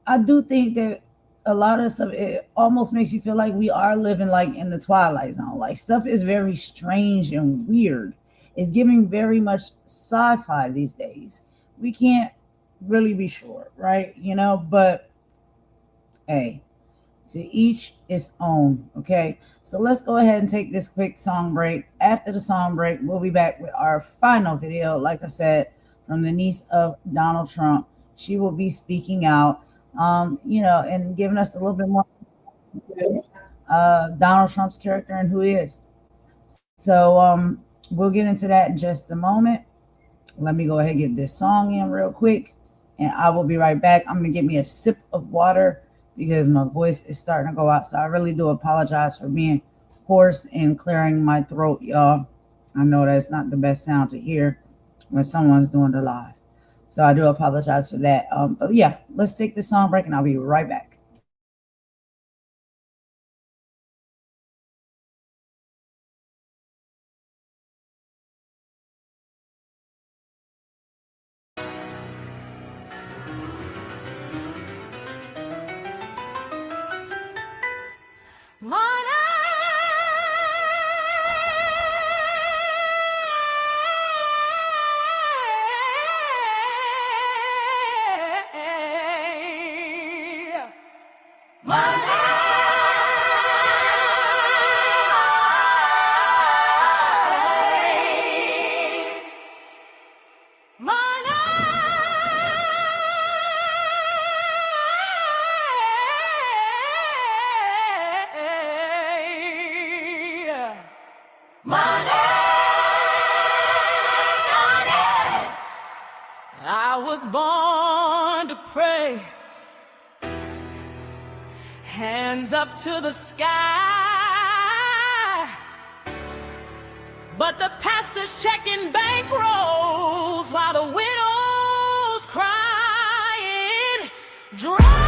S2: I do think that a lot of stuff, it almost makes you feel like we are living like in the Twilight Zone. Like stuff is very strange and weird. It's giving very much sci-fi these days. We can't really be sure, right? But hey, to each its own, okay? So let's go ahead and take this quick song break. After the song break, we'll be back with our final video, like I said, from the niece of Donald Trump. She will be speaking out, and giving us a little bit more Donald Trump's character and who he is. So we'll get into that in just a moment. Let me go ahead and get this song in real quick, and I will be right back. I'm going to get me a sip of water because my voice is starting to go out. So I really do apologize for being hoarse and clearing my throat, y'all. I know that's not the best sound to hear when someone's doing the live. So I do apologize for that. But yeah, let's take this song break and I'll be right back.
S20: I was born to pray, hands up to the sky, but the pastor's checking bankrolls while the widow's crying dry.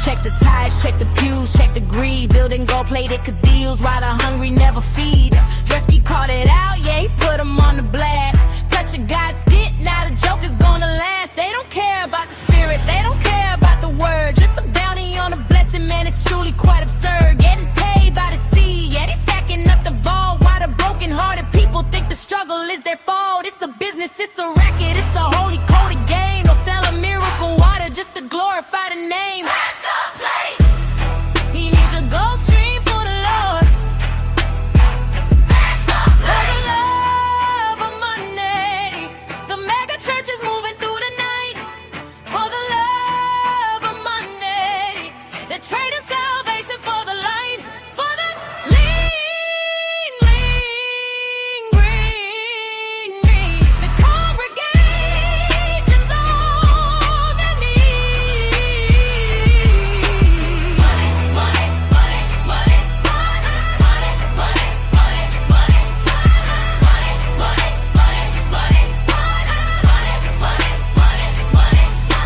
S20: Check the ties, check the pews, check the greed. Building gold-plated cathedrals while the hungry never feed. Dresky called it out, yeah, he put him on the blast. Touch a guy's skit, now the joke is gonna last. They don't care about the spirit, they don't care about the word. Just a bounty on a blessing, man, it's truly quite absurd. Getting paid by the sea, yeah, they stacking up the ball. While the broken-hearted people think the struggle is their fault. It's a business, it's a racket, it's a holy coded game. Don't sell a miracle water just to glorify the name. He needs a gold stream for the Lord. For the love of money, the mega church is moving through the night. For the love of money, they're trading salvation for the light. For the lean, green, the congregation's on their knees.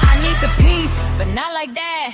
S20: I need the peace, but not like that.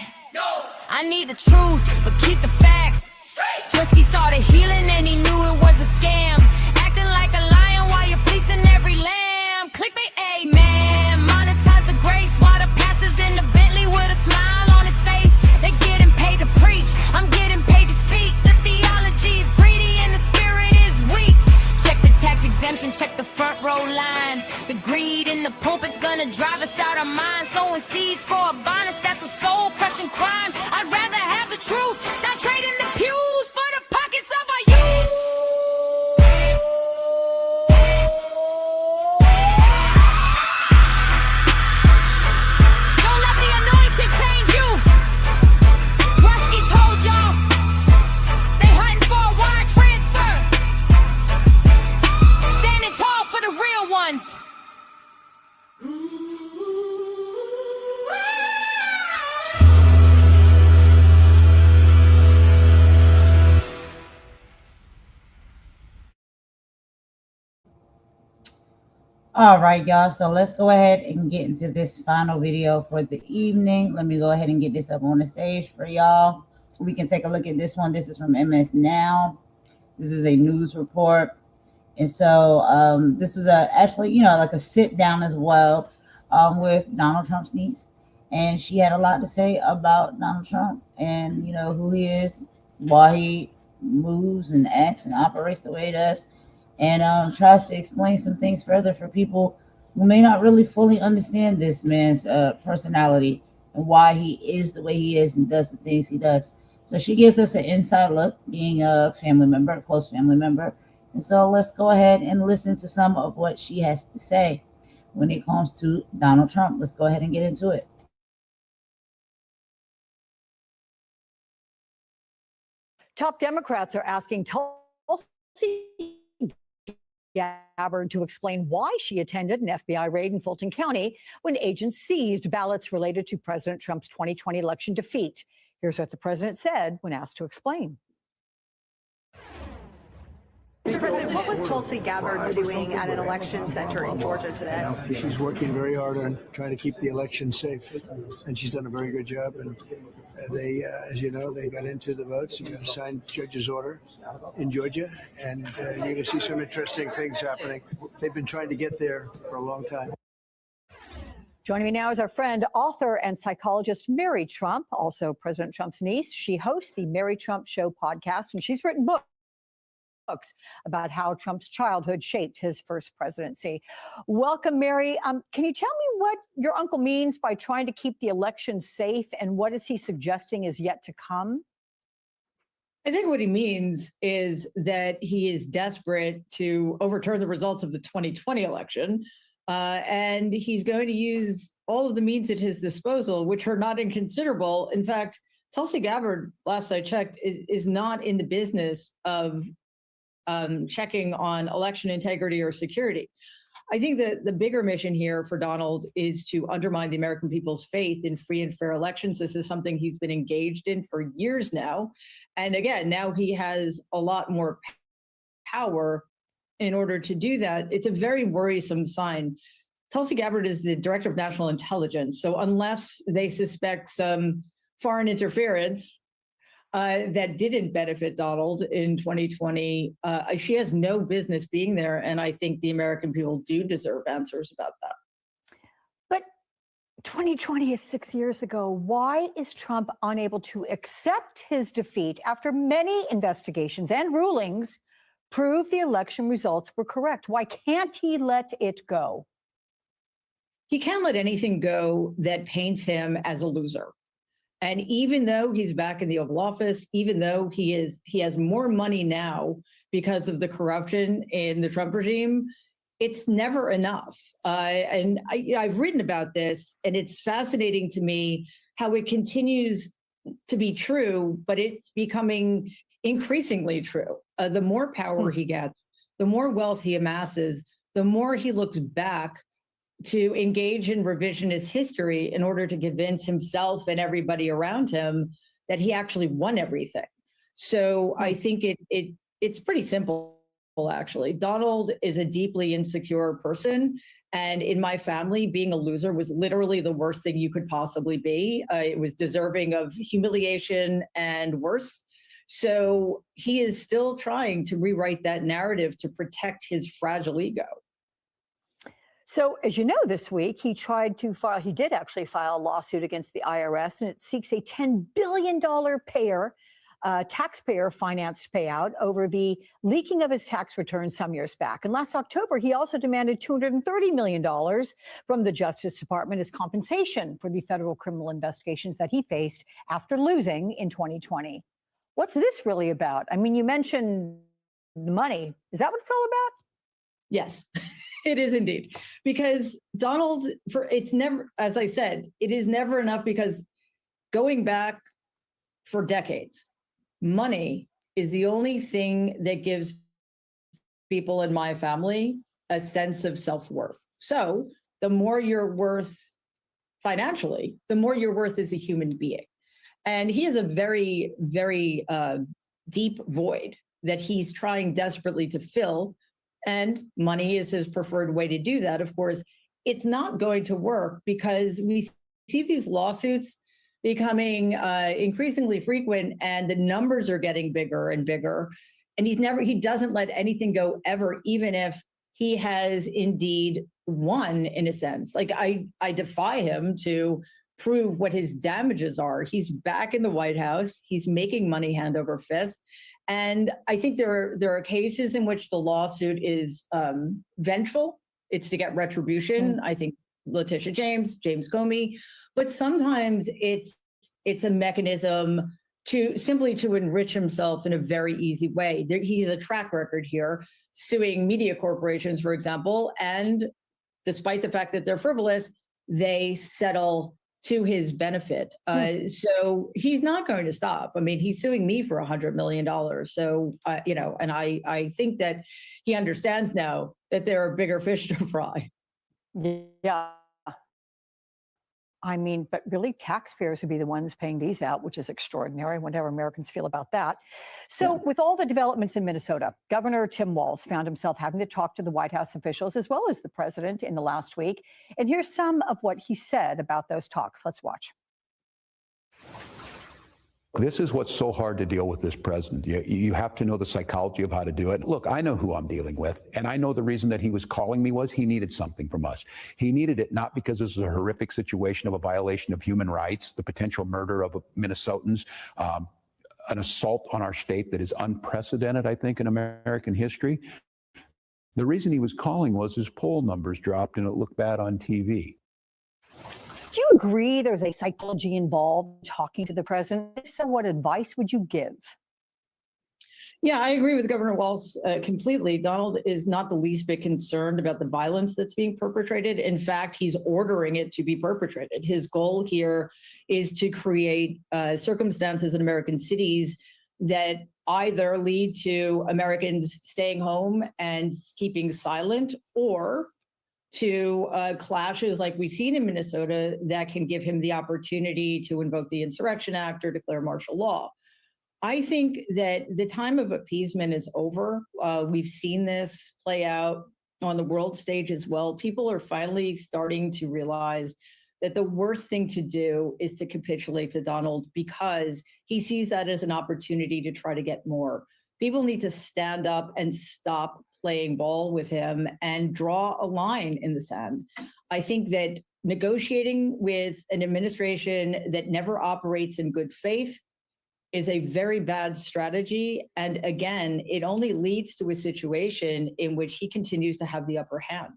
S20: I need the truth, but keep the facts straight. Drisky saw the healing and he knew it was a scam. Acting like a lion while you're fleecing every lamb. Clickbait, amen. Monetize the grace while the pastor's in the Bentley with a smile on his face. They getting paid to preach, I'm getting paid to speak. The theology is greedy and the spirit is weak. Check the tax exemption, check the front row line. The greed in the pulpit's gonna drive us out our minds. Sowing seeds for a bonus, that's a soul-crushing crime. I'd rather have the truth, stop trading the pews for the pockets of our youth. Don't let the anointing change you.
S2: All right, y'all. So let's go ahead and get into this final video for the evening. Let me go ahead and get this up on the stage for y'all. We can take a look at this one. This is from MS Now. This is a news report. And so this is actually, like a sit down as well with Donald Trump's niece. And she had a lot to say about Donald Trump and, who he is, why he moves and acts and operates the way he does. And tries to explain some things further for people who may not really fully understand this man's personality and why he is the way he is and does the things he does. So she gives us an inside look, being a family member, a close family member. And so let's go ahead and listen to some of what she has to say when it comes to Donald Trump. Let's go ahead and get into it.
S21: Top Democrats are asking Tulsi Gabbard to explain why she attended an FBI raid in Fulton County when agents seized ballots related to President Trump's 2020 election defeat. Here's what the president said when asked to explain.
S22: Mr. President, what was Tulsi Gabbard doing at an election center in Georgia today?
S15: She's working very hard on trying to keep the election safe, and she's done a very good job. And they, as you know, they got into the votes. You got a signed judge's order in Georgia, and you're going to see some interesting things happening. They've been trying to get there for a long time.
S21: Joining me now is our friend, author and psychologist Mary Trump, also President Trump's niece. She hosts the Mary Trump Show podcast, and she's written books about how Trump's childhood shaped his first presidency. Welcome, Mary. Can you tell me what your uncle means by trying to keep the election safe, and what is he suggesting is yet to come?
S23: I think what he means is that he is desperate to overturn the results of the 2020 election, and he's going to use all of the means at his disposal, which are not inconsiderable. In fact, Tulsi Gabbard, last I checked, is not in the business of checking on election integrity or security. I think that the bigger mission here for Donald is to undermine the American people's faith in free and fair elections. This is something he's been engaged in for years now. And again, now he has a lot more power in order to do that. It's a very worrisome sign. Tulsi Gabbard is the director of national intelligence. So unless they suspect some foreign interference that didn't benefit Donald in 2020, she has no business being there. And I think the American people do deserve answers about that.
S21: But 2020 is 6 years ago. Why is Trump unable to accept his defeat after many investigations and rulings prove the election results were correct? Why can't he let it go?
S23: He can't let anything go that paints him as a loser. And even though he's back in the Oval Office, even though he has more money now because of the corruption in the Trump regime, it's never enough. And I've written about this, and it's fascinating to me how it continues to be true, but it's becoming increasingly true. The more power he gets, the more wealth he amasses, the more he looks back to engage in revisionist history in order to convince himself and everybody around him that he actually won everything. So I think it's pretty simple, actually. Donald is a deeply insecure person. And in my family, being a loser was literally the worst thing you could possibly be. It was deserving of humiliation and worse. So he is still trying to rewrite that narrative to protect his fragile ego.
S21: So, as you know, this week, he did actually file a lawsuit against the IRS, and it seeks a $10 billion taxpayer-financed payout over the leaking of his tax returns some years back. And last October, he also demanded $230 million from the Justice Department as compensation for the federal criminal investigations that he faced after losing in 2020. What's this really about? I mean, you mentioned money. Is that what it's all about?
S23: Yes. It is indeed, because Donald, it's never, as I said, it is never enough, because going back for decades, money is the only thing that gives people in my family a sense of self-worth. So the more you're worth financially, the more you're worth as a human being. And he has a very, very deep void that he's trying desperately to fill and money is his preferred way to do that. Of course, it's not going to work because we see these lawsuits becoming increasingly frequent, and the numbers are getting bigger and bigger. And he doesn't let anything go ever, even if he has indeed won, in a sense. Like, I defy him to prove what his damages are. He's back in the White House. He's making money hand over fist. And I think there are cases in which the lawsuit is vengeful. It's to get retribution. I think Letitia James Comey, but sometimes it's a mechanism to simply to enrich himself in a very easy way. He's a track record here, suing media corporations, for example, and despite the fact that they're frivolous, they settle to his benefit. So he's not going to stop. I mean, he's suing me for $100 million. So, and I think that he understands now that there are bigger fish to fry.
S21: Yeah. I mean, but really taxpayers would be the ones paying these out, which is extraordinary. I wonder how Americans feel about that. So with all the developments in Minnesota, Governor Tim Walz found himself having to talk to the White House officials as well as the president in the last week. And here's some of what he said about those talks. Let's watch.
S5: This is what's so hard to deal with this president. You have to know the psychology of how to do it. Look, I know who I'm dealing with, and I know the reason that he was calling me was he needed something from us. He needed it not because this is a horrific situation of a violation of human rights, the potential murder of Minnesotans, an assault on our state that is unprecedented, I think, in American history. The reason he was calling was his poll numbers dropped and it looked bad on TV.
S21: Do you agree there's a psychology involved talking to the president? If so, what advice would you give?
S23: Yeah, I agree with Governor Walz completely. Donald is not the least bit concerned about the violence that's being perpetrated. In fact, he's ordering it to be perpetrated. His goal here is to create circumstances in American cities that either lead to Americans staying home and keeping silent, or to clashes like we've seen in Minnesota that can give him the opportunity to invoke the Insurrection Act or declare martial law. I think that the time of appeasement is over. We've seen this play out on the world stage as well. People are finally starting to realize that the worst thing to do is to capitulate to Donald, because he sees that as an opportunity to try to get more. People need to stand up and stop playing ball with him and draw a line in the sand. I think that negotiating with an administration that never operates in good faith is a very bad strategy. And again, it only leads to a situation in which he continues to have the upper hand.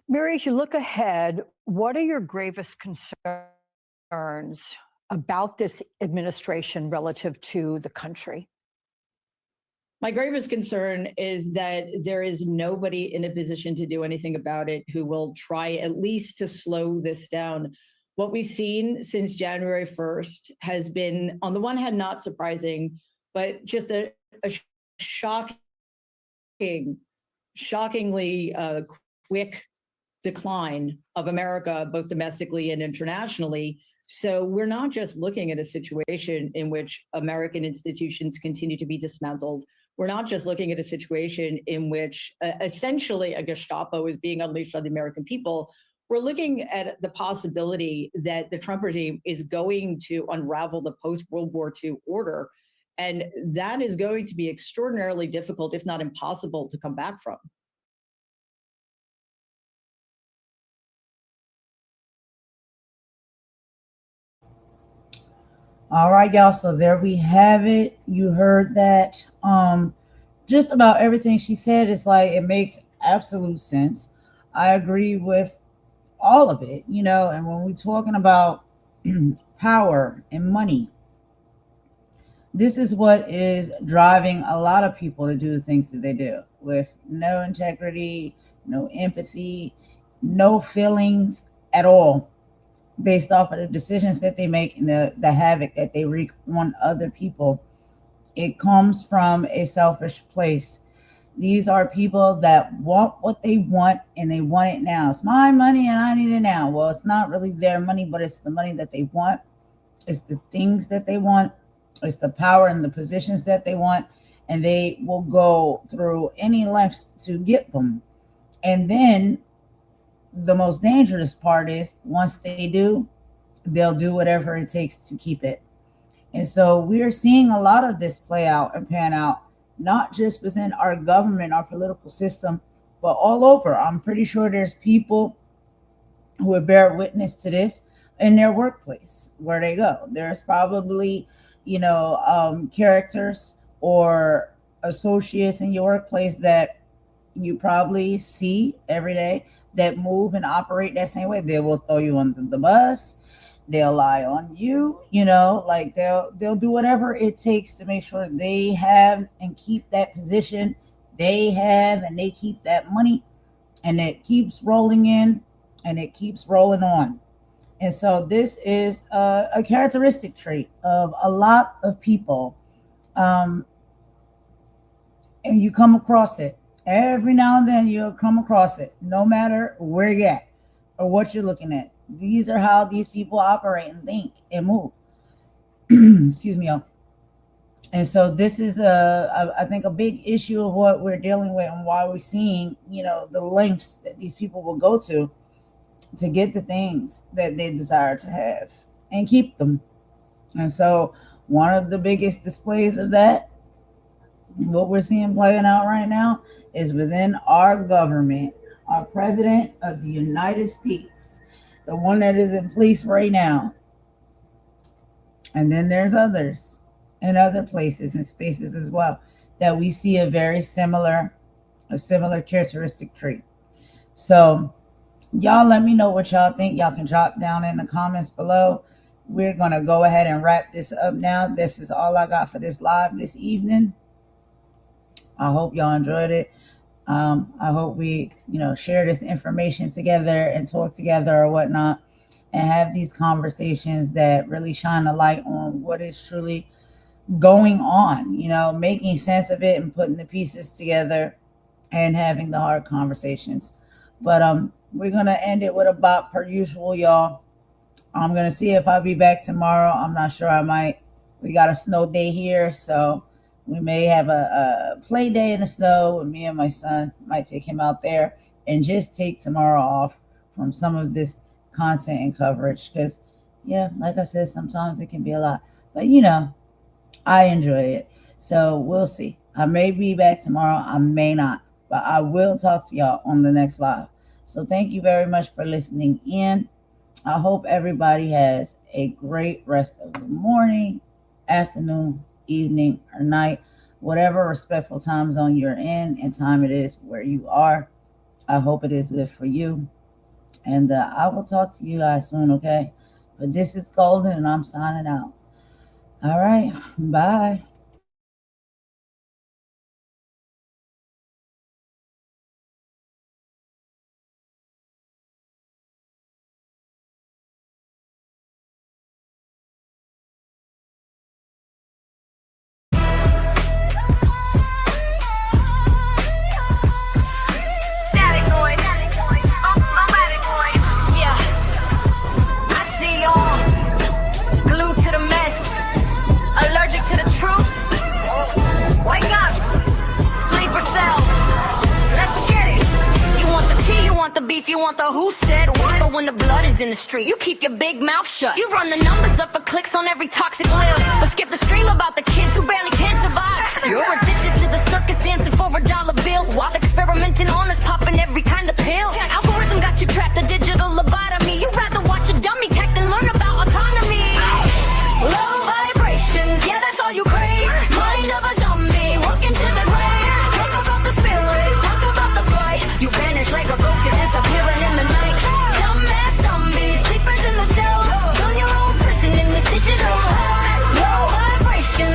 S21: Mary, as you look ahead, what are your gravest concerns about this administration relative to the country?
S23: My gravest concern is that there is nobody in a position to do anything about it who will try at least to slow this down. What we've seen since January 1st has been, on the one hand, not surprising, but just a shockingly quick decline of America, both domestically and internationally. So we're not just looking at a situation in which American institutions continue to be dismantled. We're not just looking at a situation in which essentially a Gestapo is being unleashed on the American people. We're looking at the possibility that the Trump regime is going to unravel the post-World War II order. And that is going to be extraordinarily difficult, if not impossible, to come back from.
S2: All right, y'all. So there we have it. You heard that. Just about everything she said is like, it makes absolute sense. I agree with all of it, you know, and when we're talking about power and money, this is what is driving a lot of people to do the things that they do, with no integrity, no empathy, no feelings at all, based off of the decisions that they make and the havoc that they wreak on other people. It comes from a selfish place. These are people that want what they want, and they want it now. It's my money and I need it now. Well, it's not really their money, but it's the money that they want. It's the things that they want. It's the power and the positions that they want. and they will go through any lengths to get them. And then the most dangerous part is once they do, they'll do whatever it takes to keep it. And so we are seeing a lot of this play out and pan out, not just within our government, our political system, but all over. I'm pretty sure there's people who would bear witness to this in their workplace where they go. There's probably, characters or associates in your workplace that you probably see every day that move and operate that same way. They will throw you under the bus. They'll lie on you, they'll do whatever it takes to make sure they have and keep that position they have, and they keep that money, and it keeps rolling in and it keeps rolling on. And so this is a characteristic trait of a lot of people. And you come across it. Every now and then you'll come across it, no matter where you're at or what you're looking at. These are how these people operate and think and move. Excuse me, y'all. And so this is I think a big issue of what we're dealing with, and why we're seeing, the lengths that these people will go to get the things that they desire to have and keep them. And so one of the biggest displays of that, what we're seeing playing out right now, is within our government, our president of the United States, the one that is in place right now. And then there's others in other places and spaces as well that we see a similar characteristic trait. So y'all let me know what y'all think. Y'all can drop down in the comments below. We're going to go ahead and wrap this up now. This is all I got for this live this evening. I hope y'all enjoyed it. I hope we, share this information together and talk together or whatnot, and have these conversations that really shine a light on what is truly going on, making sense of it and putting the pieces together and having the hard conversations. But we're going to end it with a bop per usual, y'all. I'm going to see if I'll be back tomorrow. I'm not sure. I might. We got a snow day here, so we may have a play day in the snow with me and my son. Might take him out there and just take tomorrow off from some of this content and coverage. Because, like I said, sometimes it can be a lot. But, I enjoy it. So we'll see. I may be back tomorrow. I may not. But I will talk to y'all on the next live. So thank you very much for listening in. I hope everybody has a great rest of the morning, afternoon, evening, or night, whatever respectful time zone you're in and time it is where you are. I hope it is good for you. And I will talk to you guys soon, okay? But this is Golden, and I'm signing out. All right. Bye.
S20: If you want the who said what, but when the blood is in the street, you keep your big mouth shut. You run the numbers up for clicks on every toxic lil, but skip the stream about the kids who barely can survive. You're addicted to the circus dancing for $1 bill, while experimenting on us popping every kind of pill. Algorithm got you trapped, a digital lobotomy. You'd rather watch a dummy tech than learn about autonomy. Low vibrations, yeah, that's all you crave. Mind of a zombie, walking to the grave. Talk about the spirit, talk about the fight. You vanish like a ghost, you disappearing in the night. Dumbass zombies, sleepers in the cell. Build your own prison in this digital hell. Low vibration.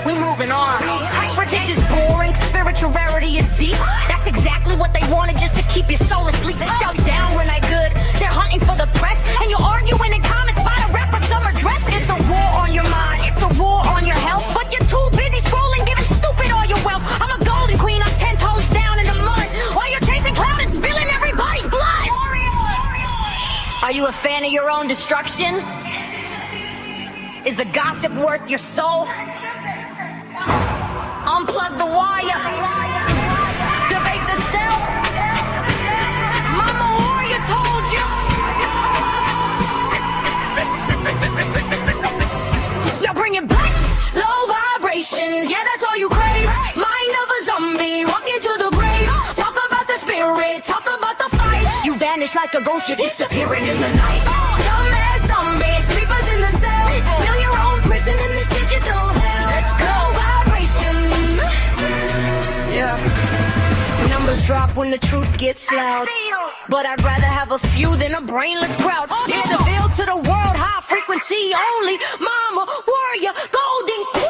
S20: We moving on. Hypertext is boring, spiritual rarity is deep. That's exactly what they wanted, just to keep your soul asleep. They shout down when I good. They're hunting for the press, and you're arguing in comments about a rapper summer dress. It's a war on your mind, it's a war on your health. But you're too busy scrolling, giving stupid all your wealth. I'm a golden queen, I'm 10 toes down in the mud, while you're chasing cloud and spilling everybody's blood. Are you a fan of your own destruction? Is the gossip worth your soul? Unplug the wire. Debate the self. Mama warrior told you. Now bring it back. Low vibrations. Yeah, that's all you crave. Mind of a zombie. Walking to the grave. Talk about the spirit. Talk about the fight. You vanish like a ghost. You're disappearing in the night. Dumbass zombies. Sleepers in the cell. Build your own prison in this digital hell. Let's go. Vibrations. Yeah. Numbers drop when the truth gets loud. But I'd rather have a few than a brainless crowd. Yeah, the veil to the world, high frequency only. Mama, warrior, golden queen.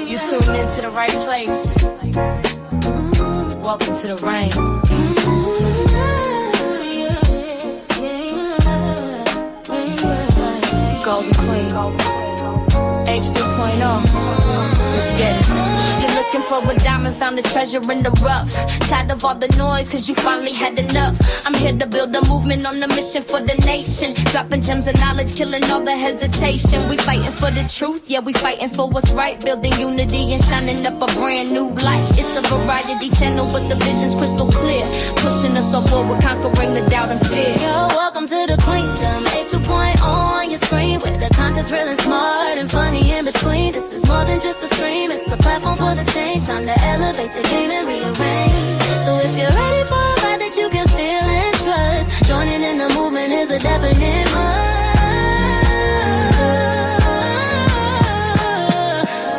S20: You tuned into the right place. Welcome to the rain. Golden Queen. H2.0. Let's get it. You're looking for a diamond, found a treasure in the rough. Tired of all the noise, cause you finally had enough. I'm here to build a movement on a mission for the nation. Dropping gems of knowledge, killing all the hesitation. We fighting for the truth, yeah, we fighting for what's right. Building unity and shining up a brand new light. It's a variety channel, but the vision's crystal clear. Pushing us all forward, conquering the doubt and fear. Yo, welcome to the queendom. H2.0 on your screen, with the content's real and smart and funny in between. This is more than just a stream, it's a platform for the change. Time to elevate the game and rearrange. So if you're ready for a vibe that you can feel and trust, joining in the movement is a definite must.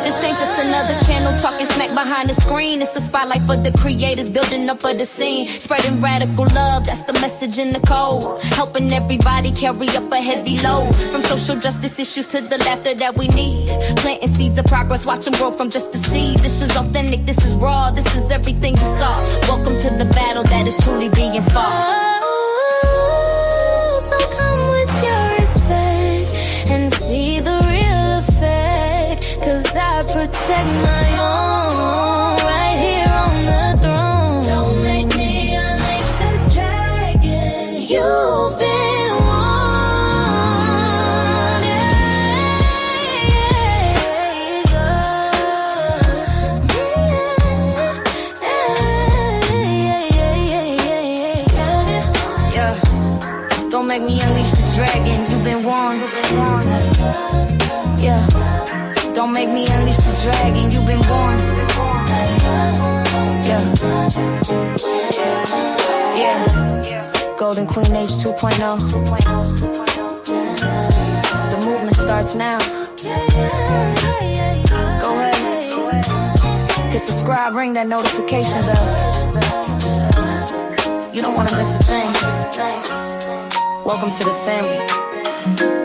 S20: This ain't just another channel talking smack behind the screen. It's a spotlight for the creators, building up of the scene. Spreading radical love, that's the message in the code. Helping everybody carry up a heavy load. From social justice issues to the laughter that we need. Planting seeds of progress, watch them grow from just a seed. This is authentic, this is raw, this is everything you saw. Welcome to the battle that is truly being fought. Oh, so come with your respect and see the real effect. Cause I protect my own right here on the throne. Don't make me unleash the dragon. You've been warned. Yeah. Don't make me unleash the dragon. You've been warned. Yeah. Don't make me unleash the dragon, you've been warned. Yeah. Golden Queen H2.0. The movement starts now. Go ahead. Hit subscribe, ring that notification bell. You don't want to miss a thing. Welcome to the family.